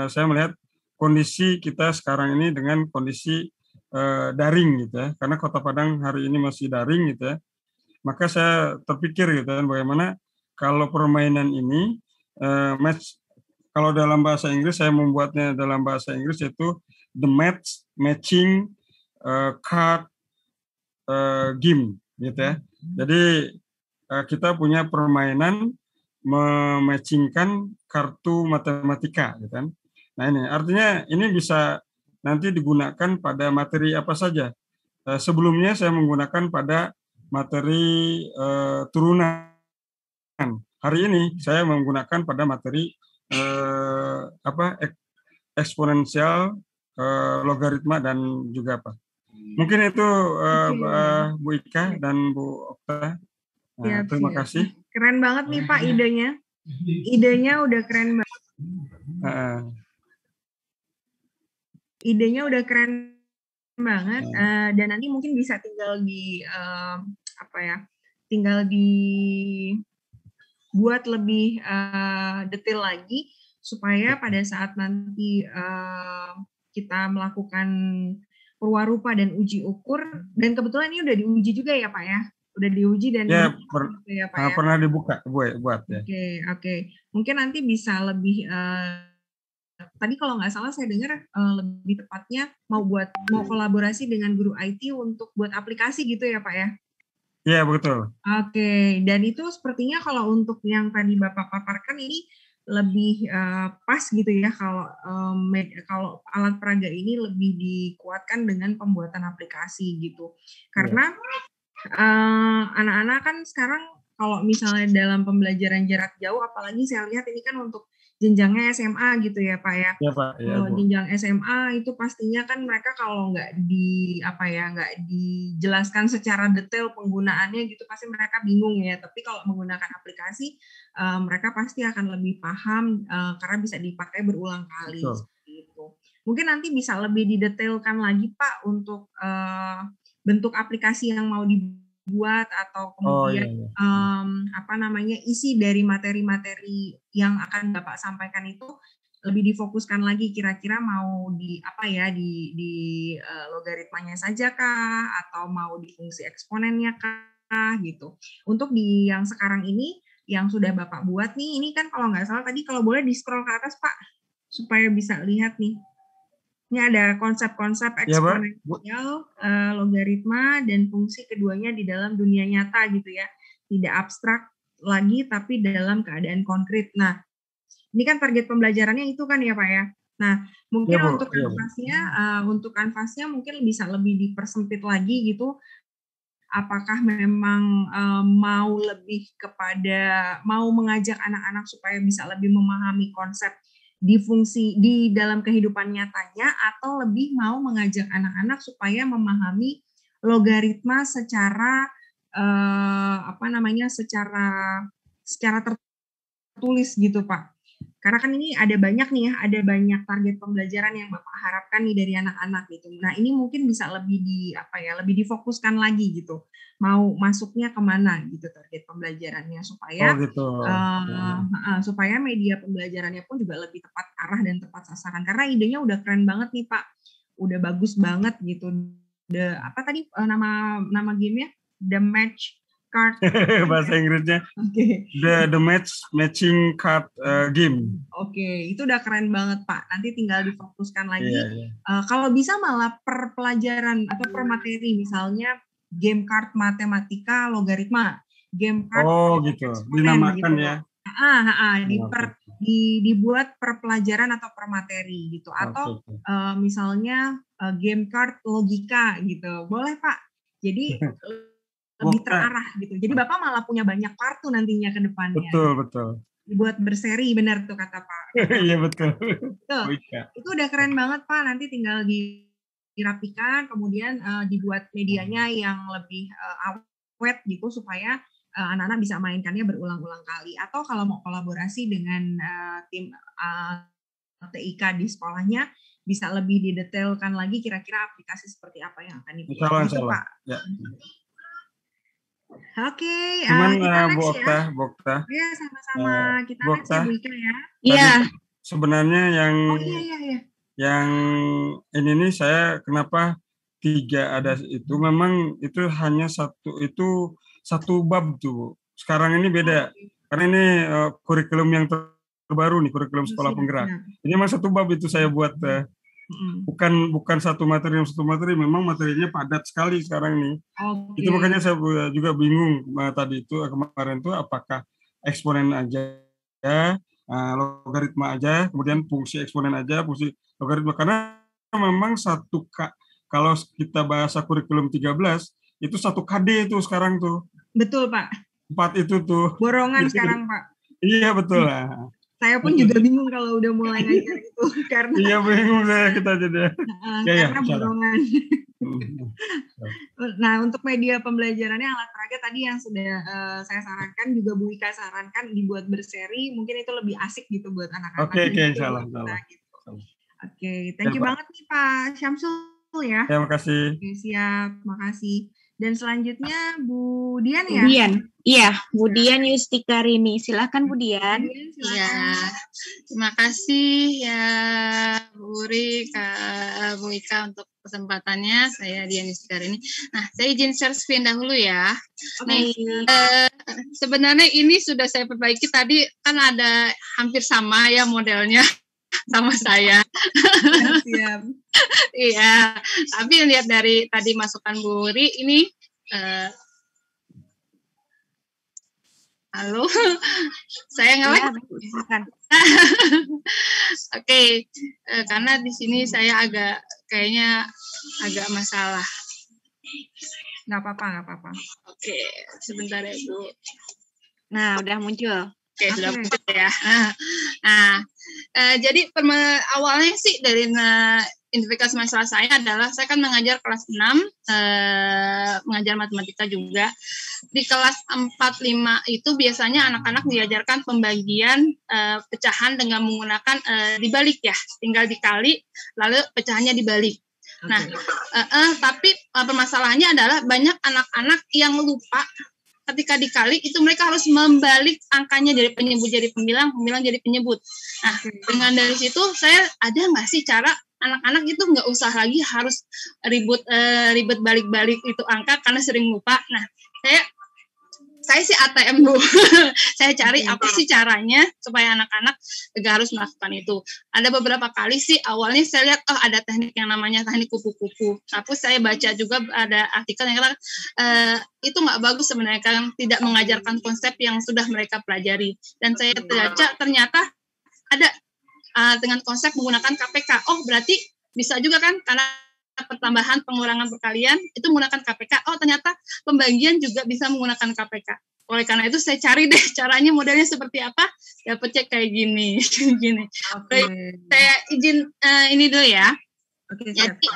Speaker 5: saya melihat kondisi kita sekarang ini dengan kondisi daring, gitu ya, karena Kota Padang hari ini masih daring, gitu ya. Maka saya terpikir, gitu kan, bagaimana kalau permainan ini kalau dalam bahasa Inggris, saya membuatnya dalam bahasa Inggris, yaitu the matching card game, gitu ya. Jadi kita punya permainan mematchingkan kartu matematika, gitu kan. Nah, ini artinya ini bisa nanti digunakan pada materi apa saja. Sebelumnya saya menggunakan pada materi turunan. Hari ini saya menggunakan pada materi eksponensial, logaritma, dan juga apa. Mungkin itu Bu Ika dan Bu Okta. Terima kasih.
Speaker 1: Keren banget nih Pak idenya. Idenya udah keren banget. Idenya udah keren banget, dan nanti mungkin bisa tinggal dibuat lebih detail lagi, supaya pada saat nanti kita melakukan perwarupa dan uji ukur, dan kebetulan ini udah diuji juga ya Pak ya? Udah diuji dan
Speaker 5: pernah dibuka buat ya.
Speaker 1: Oke. Mungkin nanti bisa lebih tadi kalau nggak salah saya dengar lebih tepatnya mau kolaborasi dengan guru IT untuk buat aplikasi gitu ya Pak ya?
Speaker 5: Iya, betul.
Speaker 1: Oke, dan itu sepertinya kalau untuk yang tadi Bapak paparkan ini lebih pas gitu ya, kalau alat peraga ini lebih dikuatkan dengan pembuatan aplikasi gitu. Karena anak-anak kan sekarang kalau misalnya dalam pembelajaran jarak jauh, apalagi saya lihat ini kan untuk jenjangnya SMA gitu ya Pak ya.
Speaker 5: Iya Pak.
Speaker 1: Kalau jenjang SMA itu pastinya kan mereka kalau nggak dijelaskan secara detail penggunaannya gitu, pasti mereka bingung ya. Tapi kalau menggunakan aplikasi, mereka pasti akan lebih paham karena bisa dipakai berulang kali. Seperti itu. Mungkin nanti bisa lebih didetailkan lagi Pak untuk bentuk aplikasi yang mau dibuat, atau kemudian isi dari materi-materi yang akan Bapak sampaikan itu lebih difokuskan lagi kira-kira mau di apa ya di logaritmanya saja kah atau mau di fungsi eksponennya kah gitu. Untuk di yang sekarang ini yang sudah Bapak buat nih, ini kan kalau nggak salah tadi kalau boleh di scroll ke atas Pak supaya bisa lihat nih. Ini ada konsep-konsep eksponensial, logaritma dan fungsi keduanya di dalam dunia nyata gitu ya. Tidak abstrak lagi tapi dalam keadaan konkret. Nah, ini kan target pembelajarannya itu kan ya Pak ya. Nah, mungkin
Speaker 5: Ya, Bu.
Speaker 1: untuk kanvasnya mungkin bisa lebih dipersempit lagi gitu. Apakah memang mau lebih kepada mau mengajak anak-anak supaya bisa lebih memahami konsep di dalam kehidupan nyatanya, atau lebih mau mengajak anak-anak supaya memahami logaritma secara secara tertulis gitu Pak. Karena kan ini ada banyak nih ya, ada banyak target pembelajaran yang Bapak harapkan nih dari anak-anak gitu. Nah, ini mungkin bisa lebih lebih difokuskan lagi gitu. Mau masuknya kemana gitu target pembelajarannya supaya supaya media pembelajarannya pun juga lebih tepat arah dan tepat sasaran. Karena idenya udah keren banget nih Pak. Udah bagus banget gitu. Nama gamenya? The Match Card.
Speaker 5: Bahasa Inggrisnya.
Speaker 1: Oke.
Speaker 5: The matching card game.
Speaker 1: Oke, itu udah keren banget Pak. Nanti tinggal difokuskan lagi. Kalau bisa malah per pelajaran atau per materi, misalnya game card matematika logaritma, game card
Speaker 5: gitu. Dinamakan gitu. Ya.
Speaker 1: Dibuat per pelajaran atau per materi gitu. Atau misalnya game card logika gitu. Boleh Pak. Jadi lebih terarah gitu. Jadi Bapak malah punya banyak kartu nantinya ke depannya.
Speaker 5: Betul.
Speaker 1: Dibuat berseri, benar tuh kata Pak.
Speaker 5: Iya betul.
Speaker 1: Itu udah keren banget Pak. Nanti tinggal dirapikan, kemudian dibuat medianya yang lebih awet gitu supaya anak-anak bisa mainkannya berulang-ulang kali. Atau kalau mau kolaborasi dengan tim TIK di sekolahnya, bisa lebih didetailkan lagi kira-kira aplikasi seperti apa yang akan dibuat. Gitu Pak. Ya. Oke,
Speaker 5: gimana Bu Okta?
Speaker 1: Ya, sama-sama. Kita next ya Bu Ika ya.
Speaker 2: Iya.
Speaker 5: Sebenarnya yang yang ini nih saya kenapa 3 ada itu memang itu hanya satu bab tuh Bu. Sekarang ini beda. Karena ini kurikulum yang terbaru nih, kurikulum sekolah penggerak. Ini memang satu bab itu saya buat bukan satu materi, memang materinya padat sekali sekarang nih. Itu makanya saya juga bingung tadi itu kemarin tuh apakah eksponen aja logaritma aja, kemudian fungsi eksponen aja, fungsi logaritma, karena memang kalau kita bahasa kurikulum 13 itu 1 KD itu sekarang tuh.
Speaker 1: Betul Pak.
Speaker 5: 4 itu tuh.
Speaker 1: Borongan sekarang Pak.
Speaker 5: Iya betul lah.
Speaker 1: Saya pun juga bingung kalau udah mulai ngajar itu karena
Speaker 5: iya bingung kita jadi
Speaker 1: karena borongan. Nah, untuk media pembelajarannya alat peraga tadi yang sudah saya sarankan, juga Bu Ika sarankan dibuat berseri, mungkin itu lebih asik gitu buat anak-anak.
Speaker 5: Oke, insyaallah.
Speaker 1: Oke, thank you banget nih Pak Syamsul ya.
Speaker 5: Terima kasih.
Speaker 1: Oke, siap, makasih. Dan selanjutnya Bu Dian ya?
Speaker 2: Iya, Bu Dian Yustikarini. Silakan Bu Dian.
Speaker 7: Iya, terima kasih ya Bu Uri, Bu Ika untuk kesempatannya. Saya Dian Yustikarini. Nah, saya izin share screen dahulu ya. Sebenarnya ini sudah saya perbaiki tadi, kan ada hampir sama ya modelnya sama saya.
Speaker 1: Siap.
Speaker 7: Iya, tapi lihat dari tadi masukan Bu Uri ini halo, saya nge-lag. Oke, karena di sini saya kayaknya agak masalah.
Speaker 1: Nggak apa-apa.
Speaker 7: Oke, sebentar ya Bu.
Speaker 2: Nah, udah muncul.
Speaker 7: Oke, sudah muncul ya. Nah, jadi awalnya sih dari identifikasi masalah saya adalah saya kan mengajar kelas 6, mengajar matematika juga. Di kelas 4-5 itu biasanya anak-anak diajarkan pembagian pecahan dengan menggunakan dibalik ya, tinggal dikali lalu pecahannya dibalik. Nah, tapi permasalahannya adalah banyak anak-anak yang lupa ketika dikali itu mereka harus membalik angkanya dari penyebut jadi pembilang, pembilang jadi penyebut. Nah, dengan dari situ saya ada nggak sih cara anak-anak itu nggak usah lagi harus ribet balik-balik itu angka karena sering lupa. Nah, saya sih ATM, Bu. Saya cari apa sih caranya supaya anak-anak gak harus melakukan itu. Ada beberapa kali sih awalnya saya lihat ada teknik yang namanya teknik kupu-kupu. Tapi saya baca juga ada artikel yang kata itu nggak bagus sebenarnya kan tidak mengajarkan konsep yang sudah mereka pelajari. Dan saya baca ternyata ada dengan konsep menggunakan KPK. Oh, berarti bisa juga kan karena pertambahan, pengurangan, perkalian itu menggunakan KPK. Oh, ternyata pembagian juga bisa menggunakan KPK. Oleh karena itu saya cari deh caranya modelnya seperti apa. Dapat cek kayak gini. Gini. Okay. Saya izin ini dulu ya. Okay, jadi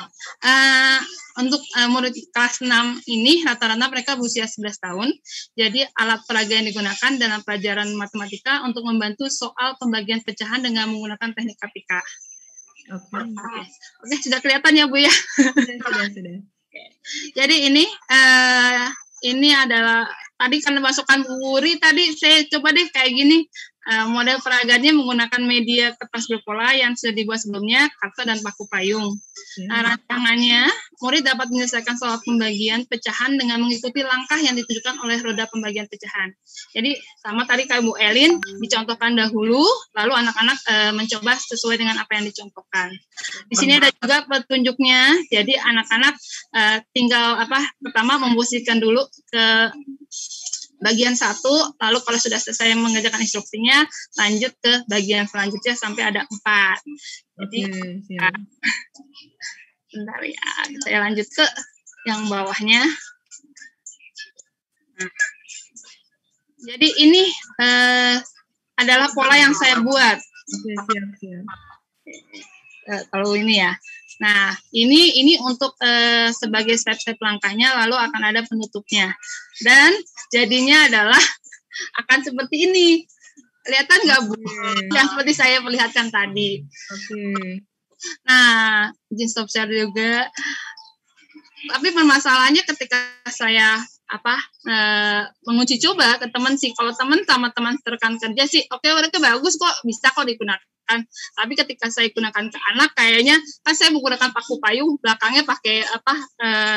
Speaker 7: untuk murid kelas 6 ini rata-rata mereka berusia 11 tahun. Jadi alat peraga yang digunakan dalam pelajaran matematika untuk membantu soal pembagian pecahan dengan menggunakan teknik KPK. Oke, sudah kelihatan ya, Bu ya? Sudah. Jadi ini adalah tadi kan masukan Bu Wuri tadi saya coba deh kayak gini. Model peraganya menggunakan media kertas berpola yang sudah dibuat sebelumnya, kartu dan paku payung. Rancangannya, murid dapat menyelesaikan soal pembagian pecahan dengan mengikuti langkah yang ditunjukkan oleh roda pembagian pecahan. Jadi sama tadi kayak Bu Elin, dicontohkan dahulu, lalu anak-anak mencoba sesuai dengan apa yang dicontohkan. Di sini ada juga petunjuknya, jadi anak-anak tinggal pertama memposisikan dulu ke bagian 1, lalu kalau sudah selesai mengerjakan instruksinya, lanjut ke bagian selanjutnya sampai ada 4. Jadi, bentar ya, saya lanjut ke yang bawahnya. Nah, jadi ini adalah pola yang saya buat. Kalau ini ya. Nah, ini untuk sebagai step-step langkahnya, lalu akan ada penutupnya. Dan jadinya adalah akan seperti ini. Kelihatan nggak, Bu? Yang seperti saya perlihatkan tadi. Nah, izin stop share juga. Tapi permasalahannya ketika saya menguji coba ke teman sih, kalau teman sama teman rekan kerja sih, oke, mereka bagus kok, bisa kok digunakan. Tapi ketika saya gunakan ke anak, kayaknya kan saya menggunakan paku payung, belakangnya pakai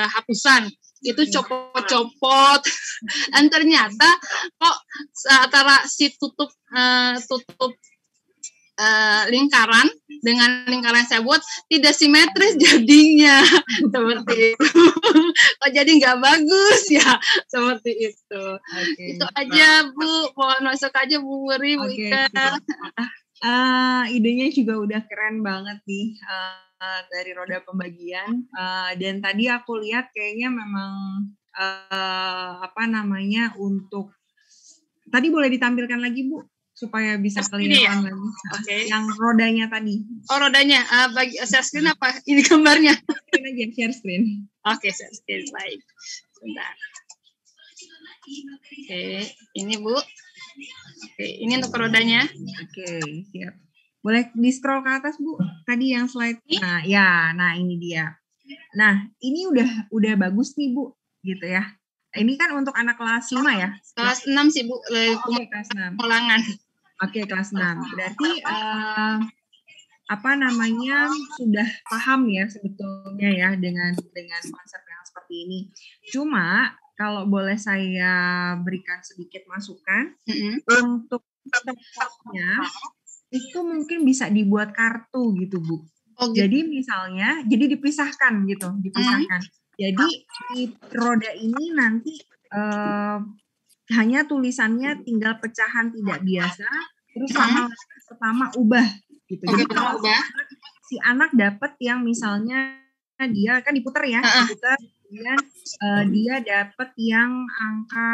Speaker 7: hapusan, itu copot-copot, dan ternyata kok antara si tutup lingkaran dengan lingkaran saya buat tidak simetris jadinya seperti itu. Kok jadi nggak bagus ya seperti itu. Itu aja, Bu. Mohon masuk aja Bu Wuri, Bu Ika.
Speaker 1: Idenya juga udah keren banget nih dari roda pembagian. Dan tadi aku lihat kayaknya memang untuk tadi boleh ditampilkan lagi, Bu, supaya bisa kelihatan lagi. Yang rodanya tadi.
Speaker 7: Oh, rodanya. Share screen apa? Ini gambarnya.
Speaker 1: Share screen.
Speaker 7: Oke, share screen. Baik. Sebentar. Oke, ini Bu. Oke, ini untuk rodanya.
Speaker 1: Oke, siap. Boleh di-scroll ke atas, Bu. Tadi yang slide. Nah, ini dia. Nah, ini udah bagus nih, Bu, gitu ya. Ini kan untuk anak kelas 5 ya?
Speaker 7: Kelas 6 sih, Bu.
Speaker 1: Oke, kelas 6.
Speaker 7: Ulangan.
Speaker 1: Oke, kelas 6. Berarti sudah paham ya sebetulnya ya dengan konsep yang seperti ini. Cuma kalau boleh saya berikan sedikit masukan, untuk tempatnya itu mungkin bisa dibuat kartu gitu, Bu. Jadi misalnya, dipisahkan gitu, dipisahkan. Jadi di roda ini nanti hanya tulisannya tinggal pecahan tidak biasa, terus sama pertama ubah gitu. Jadi kalau si anak dapat yang misalnya dia kan diputar ya, diputar. Kemudian dia dapat yang angka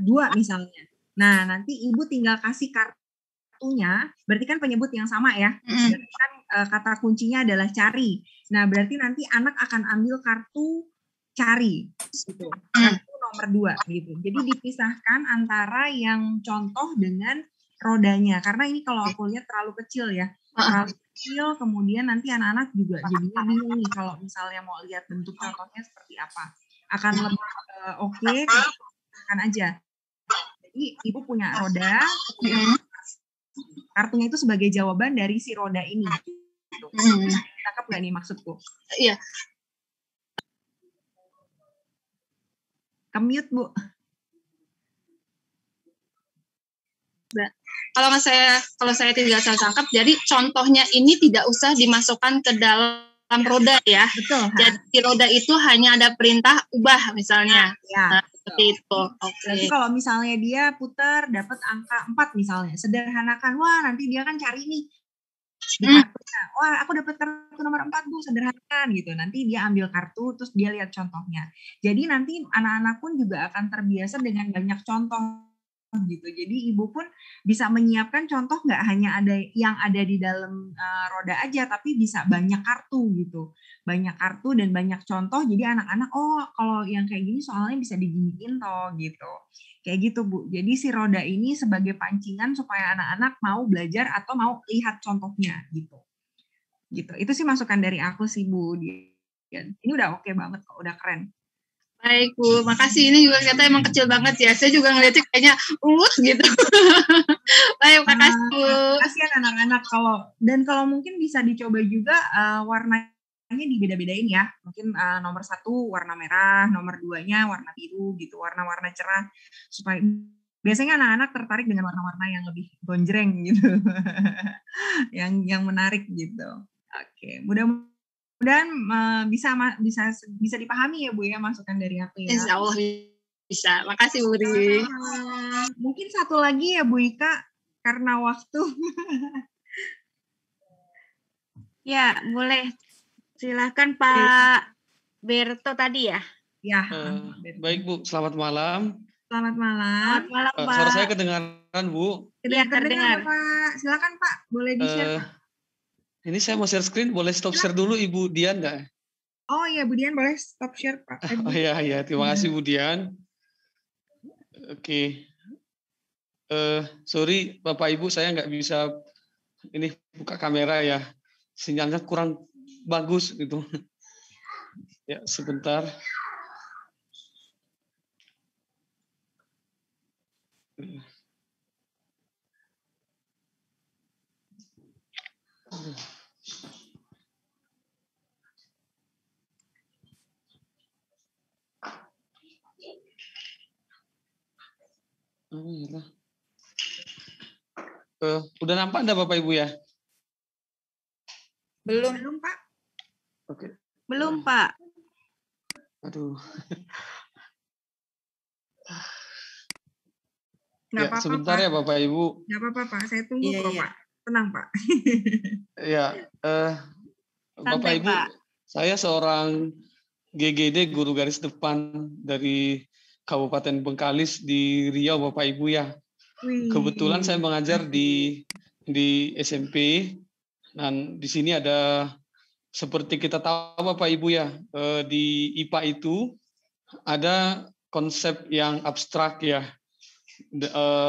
Speaker 1: 2 misalnya. Nah, nanti ibu tinggal kasih kartunya, berarti kan penyebut yang sama ya. Berarti kan kata kuncinya adalah cari. Nah, berarti nanti anak akan ambil kartu cari gitu. Kartu nomor 2 gitu. Jadi dipisahkan antara yang contoh dengan rodanya. Karena ini kalau aku lihat terlalu kecil ya. Terlalu kecil, kemudian nanti anak-anak juga jadinya bingung nih kalau misalnya mau lihat bentuk contohnya seperti apa. Akan lebih akan aja. Jadi ibu punya roda, kartunya itu sebagai jawaban dari si roda ini. Gitu. Tangkap nggak nih maksudku?
Speaker 7: Iya.
Speaker 1: Kemute, Bu.
Speaker 7: Kalau saya tidak salah tangkap, jadi contohnya ini tidak usah dimasukkan ke dalam roda ya.
Speaker 1: Betul.
Speaker 7: Jadi di roda itu hanya ada perintah ubah misalnya.
Speaker 1: Ya.
Speaker 7: Nah, seperti itu. Oke.
Speaker 1: Jadi kalau misalnya dia putar dapat angka 4 misalnya, sederhanakan. Wah, nanti dia kan cari nih di kartunya. Wah, aku dapat kartu nomor 4, Bu, sederhanakan gitu. Nanti dia ambil kartu terus dia lihat contohnya. Jadi nanti anak-anak pun juga akan terbiasa dengan banyak contoh gitu. Jadi ibu pun bisa menyiapkan contoh nggak hanya ada yang ada di dalam roda aja, tapi bisa banyak kartu gitu, banyak kartu dan banyak contoh. Jadi anak-anak kalau yang kayak gini soalnya bisa diginiin toh gitu, kayak gitu Bu. Jadi si roda ini sebagai pancingan supaya anak-anak mau belajar atau mau lihat contohnya gitu. Itu sih masukan dari aku sih Bu. Ini udah oke banget kok, udah keren.
Speaker 7: Baik Bu, makasih. Ini juga ternyata emang kecil banget ya. Saya juga ngeliatnya kayaknya gitu. Baik, makasih Bu.
Speaker 1: Kasihan anak-anak kalau mungkin bisa dicoba juga warnanya dibeda-bedain ya. Mungkin nomor 1 warna merah, nomor 2-nya warna biru gitu, warna-warna cerah supaya biasanya anak-anak tertarik dengan warna-warna yang lebih gonjreng gitu. yang menarik gitu. Oke, mudah-mudahan bisa dipahami ya Bu ya masukan dari aku ya.
Speaker 7: Insya Allah bisa. Makasih Bu Ri.
Speaker 1: Mungkin satu lagi ya Bu Ika karena waktu.
Speaker 2: Ya, boleh. Silakan Pak Berto tadi ya.
Speaker 1: Ya.
Speaker 8: Baik Bu, selamat malam.
Speaker 1: Selamat malam.
Speaker 2: Selamat malam Pak.
Speaker 8: Suara saya kedengaran Bu?
Speaker 2: Iya, terdengar.
Speaker 1: Pak. Silakan Pak, boleh di-share Pak.
Speaker 8: Ini saya mau share screen, boleh stop share dulu Ibu Dian nggak?
Speaker 1: Oh iya Bu Dian boleh stop share Pak.
Speaker 8: Oh iya, terima kasih Bu Dian. Oke. Sorry Bapak Ibu, saya nggak bisa ini buka kamera ya. Sinyalnya kurang bagus gitu. Ya, sebentar. Udah nampak enggak Bapak Ibu ya?
Speaker 1: Belum Pak.
Speaker 8: Oke.
Speaker 2: Belum Pak.
Speaker 8: Aduh.
Speaker 1: Nggak
Speaker 8: Ya,
Speaker 1: apa-apa,
Speaker 8: sebentar
Speaker 1: Pak.
Speaker 8: Ya Bapak Ibu.
Speaker 1: Nggak apa-apa Pak, saya tunggu kok Pak. Tenang Pak.
Speaker 8: Ya, Bapak Ibu,
Speaker 2: Pak.
Speaker 8: Saya seorang GGD guru garis depan dari Kabupaten Bengkalis di Riau Bapak Ibu ya. Kebetulan saya mengajar di SMP dan di sini ada seperti kita tahu Bapak Ibu ya, di IPA itu ada konsep yang abstrak ya,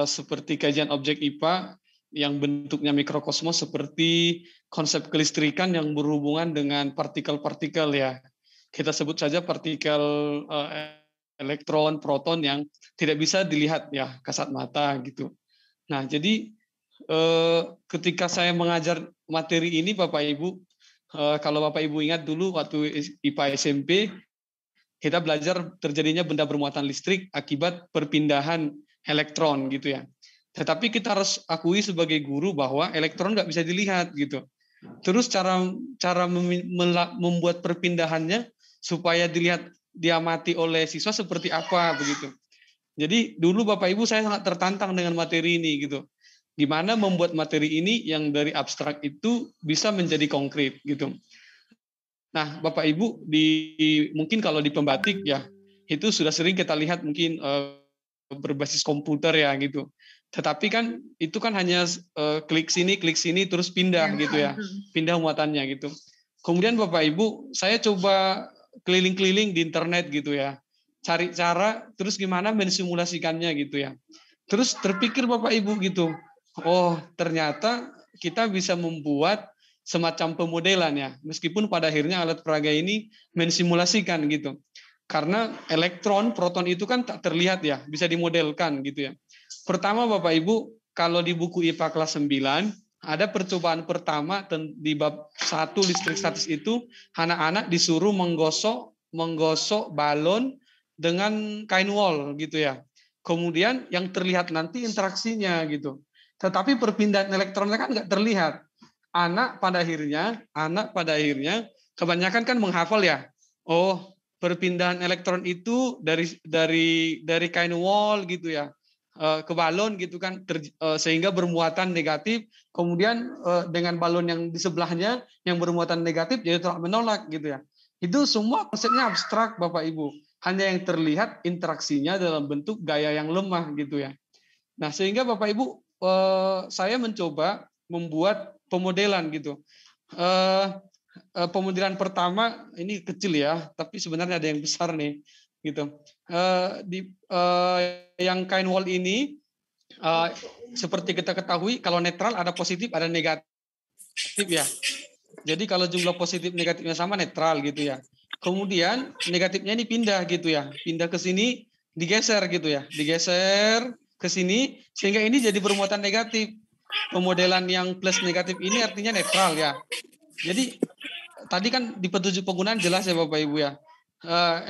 Speaker 8: seperti kajian objek IPA yang bentuknya mikrokosmos seperti konsep kelistrikan yang berhubungan dengan partikel-partikel ya. Kita sebut saja partikel elektron, proton yang tidak bisa dilihat ya kasat mata gitu. Nah, jadi ketika saya mengajar materi ini Bapak Ibu, kalau Bapak Ibu ingat dulu waktu IPA SMP, kita belajar terjadinya benda bermuatan listrik akibat perpindahan elektron gitu ya. Tetapi kita harus akui sebagai guru bahwa elektron nggak bisa dilihat gitu. Terus cara membuat perpindahannya supaya dilihat diamati oleh siswa seperti apa begitu. Jadi dulu Bapak Ibu saya sangat tertantang dengan materi ini gitu. Gimana membuat materi ini yang dari abstrak itu bisa menjadi konkret gitu. Nah, Bapak Ibu mungkin kalau di pembatik ya itu sudah sering kita lihat mungkin berbasis komputer ya gitu. Tetapi kan itu kan hanya klik sini terus pindah gitu ya. Pindah muatannya gitu. Kemudian Bapak Ibu, saya coba keliling-keliling di internet gitu ya. Cari cara terus gimana mensimulasikannya gitu ya. Terus terpikir Bapak Ibu gitu. Oh, ternyata kita bisa membuat semacam pemodelan ya. Meskipun pada akhirnya alat peraga ini mensimulasikan gitu. Karena elektron, proton itu kan tak terlihat ya, bisa dimodelkan gitu ya. pertama Bapak Ibu, kalau di buku IPA kelas 9, ada percobaan pertama di bab 1 listrik statis itu, anak-anak disuruh menggosok balon dengan kain wol gitu ya. Kemudian yang terlihat nanti interaksinya gitu. Tetapi perpindahan elektronnya kan nggak terlihat. Anak pada akhirnya kebanyakan kan menghafal ya. Oh, perpindahan elektron itu dari kain wol gitu ya ke balon gitu kan, sehingga bermuatan negatif. Kemudian dengan balon yang di sebelahnya yang bermuatan negatif jadi tolak menolak gitu ya. Itu semua konsepnya abstrak Bapak Ibu. Hanya yang terlihat interaksinya dalam bentuk gaya yang lemah gitu ya. Nah, sehingga Bapak Ibu, saya mencoba membuat pemodelan gitu. Pemodelan pertama ini kecil ya, tapi sebenarnya ada yang besar nih gitu. Yang kain wol ini seperti kita ketahui, kalau netral ada positif ada negatif ya. Jadi kalau jumlah positif negatifnya sama, netral gitu ya. Kemudian negatifnya ini pindah gitu ya, pindah ke sini, digeser gitu ya, digeser ke sini, sehingga ini jadi bermuatan negatif. Pemodelan yang plus negatif ini artinya netral ya. Jadi tadi kan di petunjuk penggunaan jelas ya Bapak Ibu ya.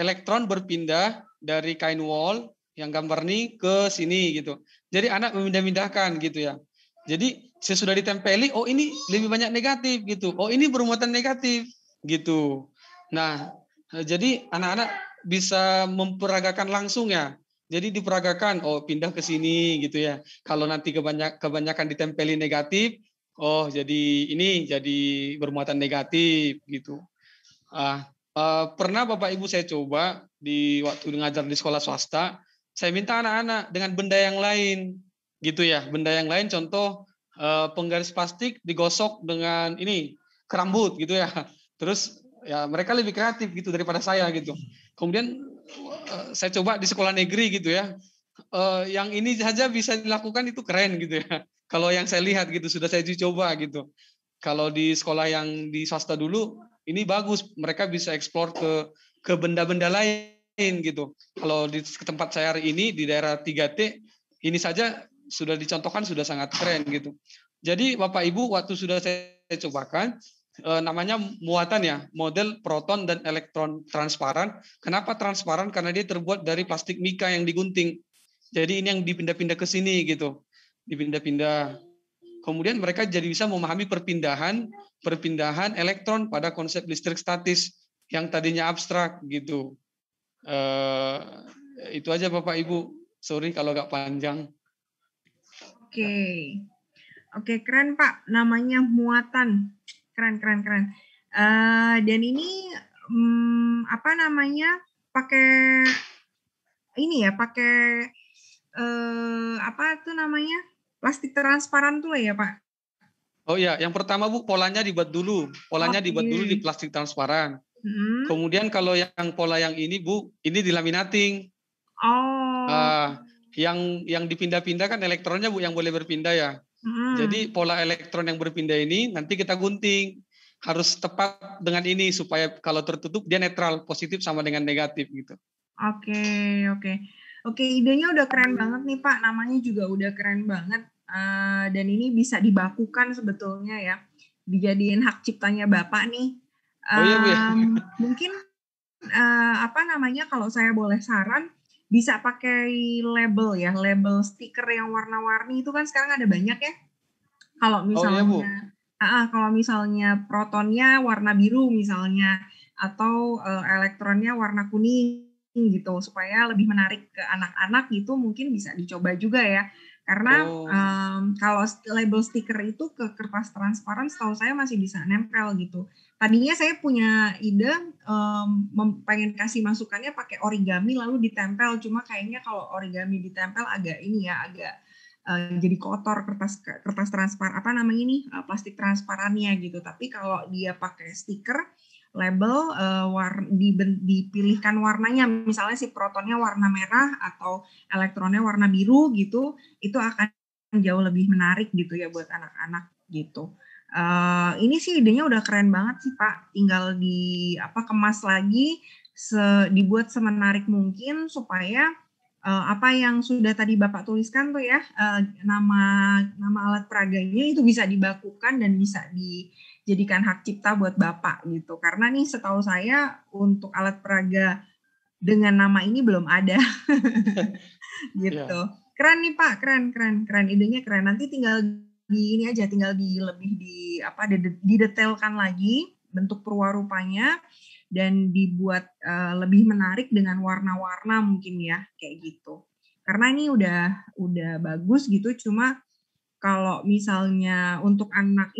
Speaker 8: Elektron berpindah dari kain wol yang gambar ini ke sini gitu. Jadi anak memindah-mindahkan gitu ya. Jadi sesudah ditempeli, oh ini lebih banyak negatif gitu. Oh ini bermuatan negatif gitu. Nah, jadi anak-anak bisa memperagakan langsung ya. Jadi diperagakan, oh pindah ke sini gitu ya. Kalau nanti kebanyakan ditempeli negatif, oh jadi ini jadi bermuatan negatif gitu. Pernah Bapak Ibu saya coba di waktu ngajar di sekolah swasta, saya minta anak-anak dengan benda yang lain gitu ya. Benda yang lain contoh penggaris plastik digosok dengan ini kerambut gitu ya. Terus ya mereka lebih kreatif gitu daripada saya gitu. Kemudian saya coba di sekolah negeri gitu ya. Yang ini saja bisa dilakukan itu keren gitu ya. Kalau yang saya lihat gitu sudah saya coba gitu. Kalau di sekolah yang di swasta dulu ini bagus, mereka bisa eksplor ke benda-benda lain gitu. Kalau di tempat saya hari ini di daerah 3T ini saja sudah dicontohkan sudah sangat keren gitu. Jadi Bapak Ibu waktu sudah saya cobakan namanya muatan ya, model proton dan elektron transparan. Kenapa transparan? Karena dia terbuat dari plastik mika yang digunting. Jadi ini yang dipindah-pindah ke sini gitu. Dipindah-pindah. Kemudian mereka jadi bisa memahami perpindahan elektron pada konsep listrik statis yang tadinya abstrak gitu. Itu aja Bapak Ibu. Sorry kalau agak panjang.
Speaker 1: Oke, keren Pak. Namanya muatan. Keren. Dan ini apa namanya? Pakai ini ya, pakai apa tuh namanya? Plastik transparan tuh ya Pak.
Speaker 8: Oh iya, yang pertama Bu polanya dibuat dulu. Dibuat dulu di plastik transparan. Kemudian kalau yang pola yang ini Bu, ini dilaminating. Yang dipindah-pindah kan elektronnya Bu yang boleh berpindah ya. Jadi pola elektron yang berpindah ini nanti kita gunting. Harus tepat dengan ini supaya kalau tertutup dia netral, positif sama dengan negatif gitu.
Speaker 1: Oke, idenya udah keren banget nih Pak. Namanya juga udah keren banget. Dan ini bisa dibakukan sebetulnya ya. Dijadiin hak ciptanya Bapak nih. Mungkin apa namanya kalau saya boleh saran bisa pakai label ya, label stiker yang warna-warni itu kan sekarang ada banyak ya. Kalau misalnya kalau misalnya protonnya warna biru misalnya atau elektronnya warna kuning gitu supaya lebih menarik ke anak-anak gitu mungkin bisa dicoba juga ya. Karena kalau label stiker itu ke kertas transparan setahu saya masih bisa nempel gitu. Tadinya saya punya ide pengen kasih masukannya pakai origami lalu ditempel. Cuma kayaknya kalau origami ditempel agak ini ya, agak jadi kotor kertas transparan apa namanya ini plastik transparannya gitu. Tapi kalau dia pakai stiker label dipilihkan warnanya, misalnya si protonnya warna merah atau elektronnya warna biru gitu, itu akan jauh lebih menarik gitu ya buat anak-anak gitu. Ini sih idenya udah keren banget sih Pak, tinggal kemas lagi, dibuat semenarik mungkin supaya apa yang sudah tadi Bapak tuliskan tuh ya, nama alat peraganya itu bisa dibakukan dan bisa dijadikan hak cipta buat Bapak gitu. Karena nih setahu saya untuk alat peraga dengan nama ini belum ada. Gitu. Keren nih Pak, keren. Idenya keren. Nanti tinggal tinggal didetailkan lagi bentuk perwarupanya dan dibuat lebih menarik dengan warna-warna mungkin ya, kayak gitu. Karena ini udah bagus gitu, cuma kalau misalnya untuk anak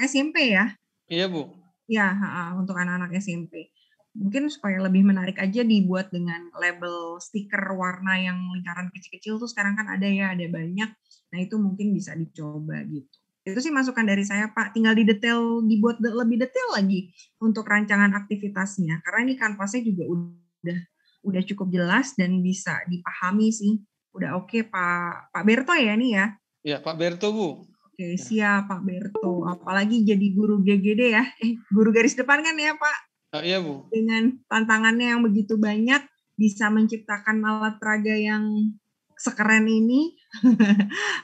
Speaker 1: SMP ya?
Speaker 8: Iya Bu.
Speaker 1: Ya, untuk anak-anak SMP. Mungkin supaya lebih menarik aja dibuat dengan label stiker warna yang lingkaran kecil-kecil tuh sekarang kan ada banyak. Nah itu mungkin bisa dicoba gitu. Itu sih masukan dari saya Pak, tinggal dibuat lebih detail lagi untuk rancangan aktivitasnya. Karena ini kanvasnya juga udah cukup jelas dan bisa dipahami sih. Udah oke Pak Berto ya nih ya?
Speaker 8: Ya Pak Berto Bu.
Speaker 1: Oke, siap Pak Berto. Apalagi jadi guru GGD ya, guru garis depan kan ya Pak?
Speaker 8: Iya Bu.
Speaker 1: Dengan tantangannya yang begitu banyak, bisa menciptakan alat peraga yang sekeren ini,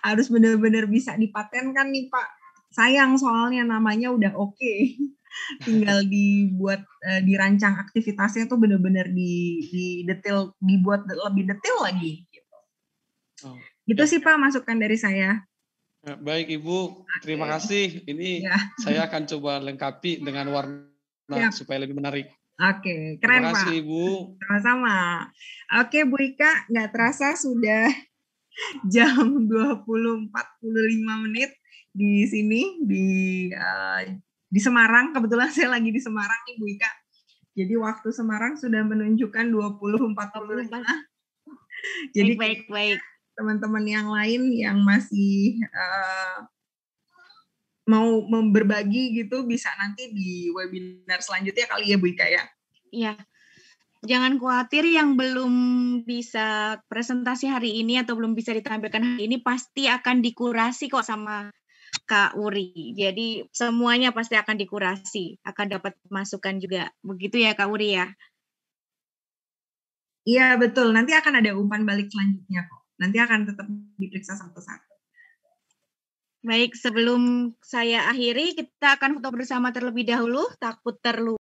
Speaker 1: harus benar-benar bisa dipatenkan nih Pak. Sayang soalnya namanya udah oke. Tinggal dibuat, dirancang aktivitasnya tuh benar-benar detail, dibuat lebih detail lagi. Gitu. Gitu sih Pak masukan dari saya.
Speaker 8: Baik Ibu, terima kasih. Ini saya akan coba lengkapi dengan warna supaya lebih menarik.
Speaker 1: Oke, keren
Speaker 8: terima kasih,
Speaker 1: Pak.
Speaker 8: Ibu.
Speaker 1: Sama-sama. Oke Bu Ika, nggak terasa sudah jam 20.45 di sini di Semarang. Kebetulan saya lagi di Semarang nih Bu Ika. Jadi waktu Semarang sudah menunjukkan 20.45. Jadi
Speaker 2: baik.
Speaker 1: Teman-teman yang lain yang masih mau berbagi gitu bisa nanti di webinar selanjutnya kali ya Bu Ika ya.
Speaker 2: Iya. Jangan khawatir yang belum bisa presentasi hari ini atau belum bisa ditampilkan hari ini pasti akan dikurasi kok sama Kak Uri. Jadi semuanya pasti akan dikurasi, akan dapat masukan juga. Begitu ya Kak Uri ya?
Speaker 1: Iya betul, nanti akan ada umpan balik selanjutnya kok. Nanti akan tetap diperiksa satu-satu.
Speaker 2: Baik, sebelum saya akhiri, kita akan foto bersama terlebih dahulu, takut terlupa.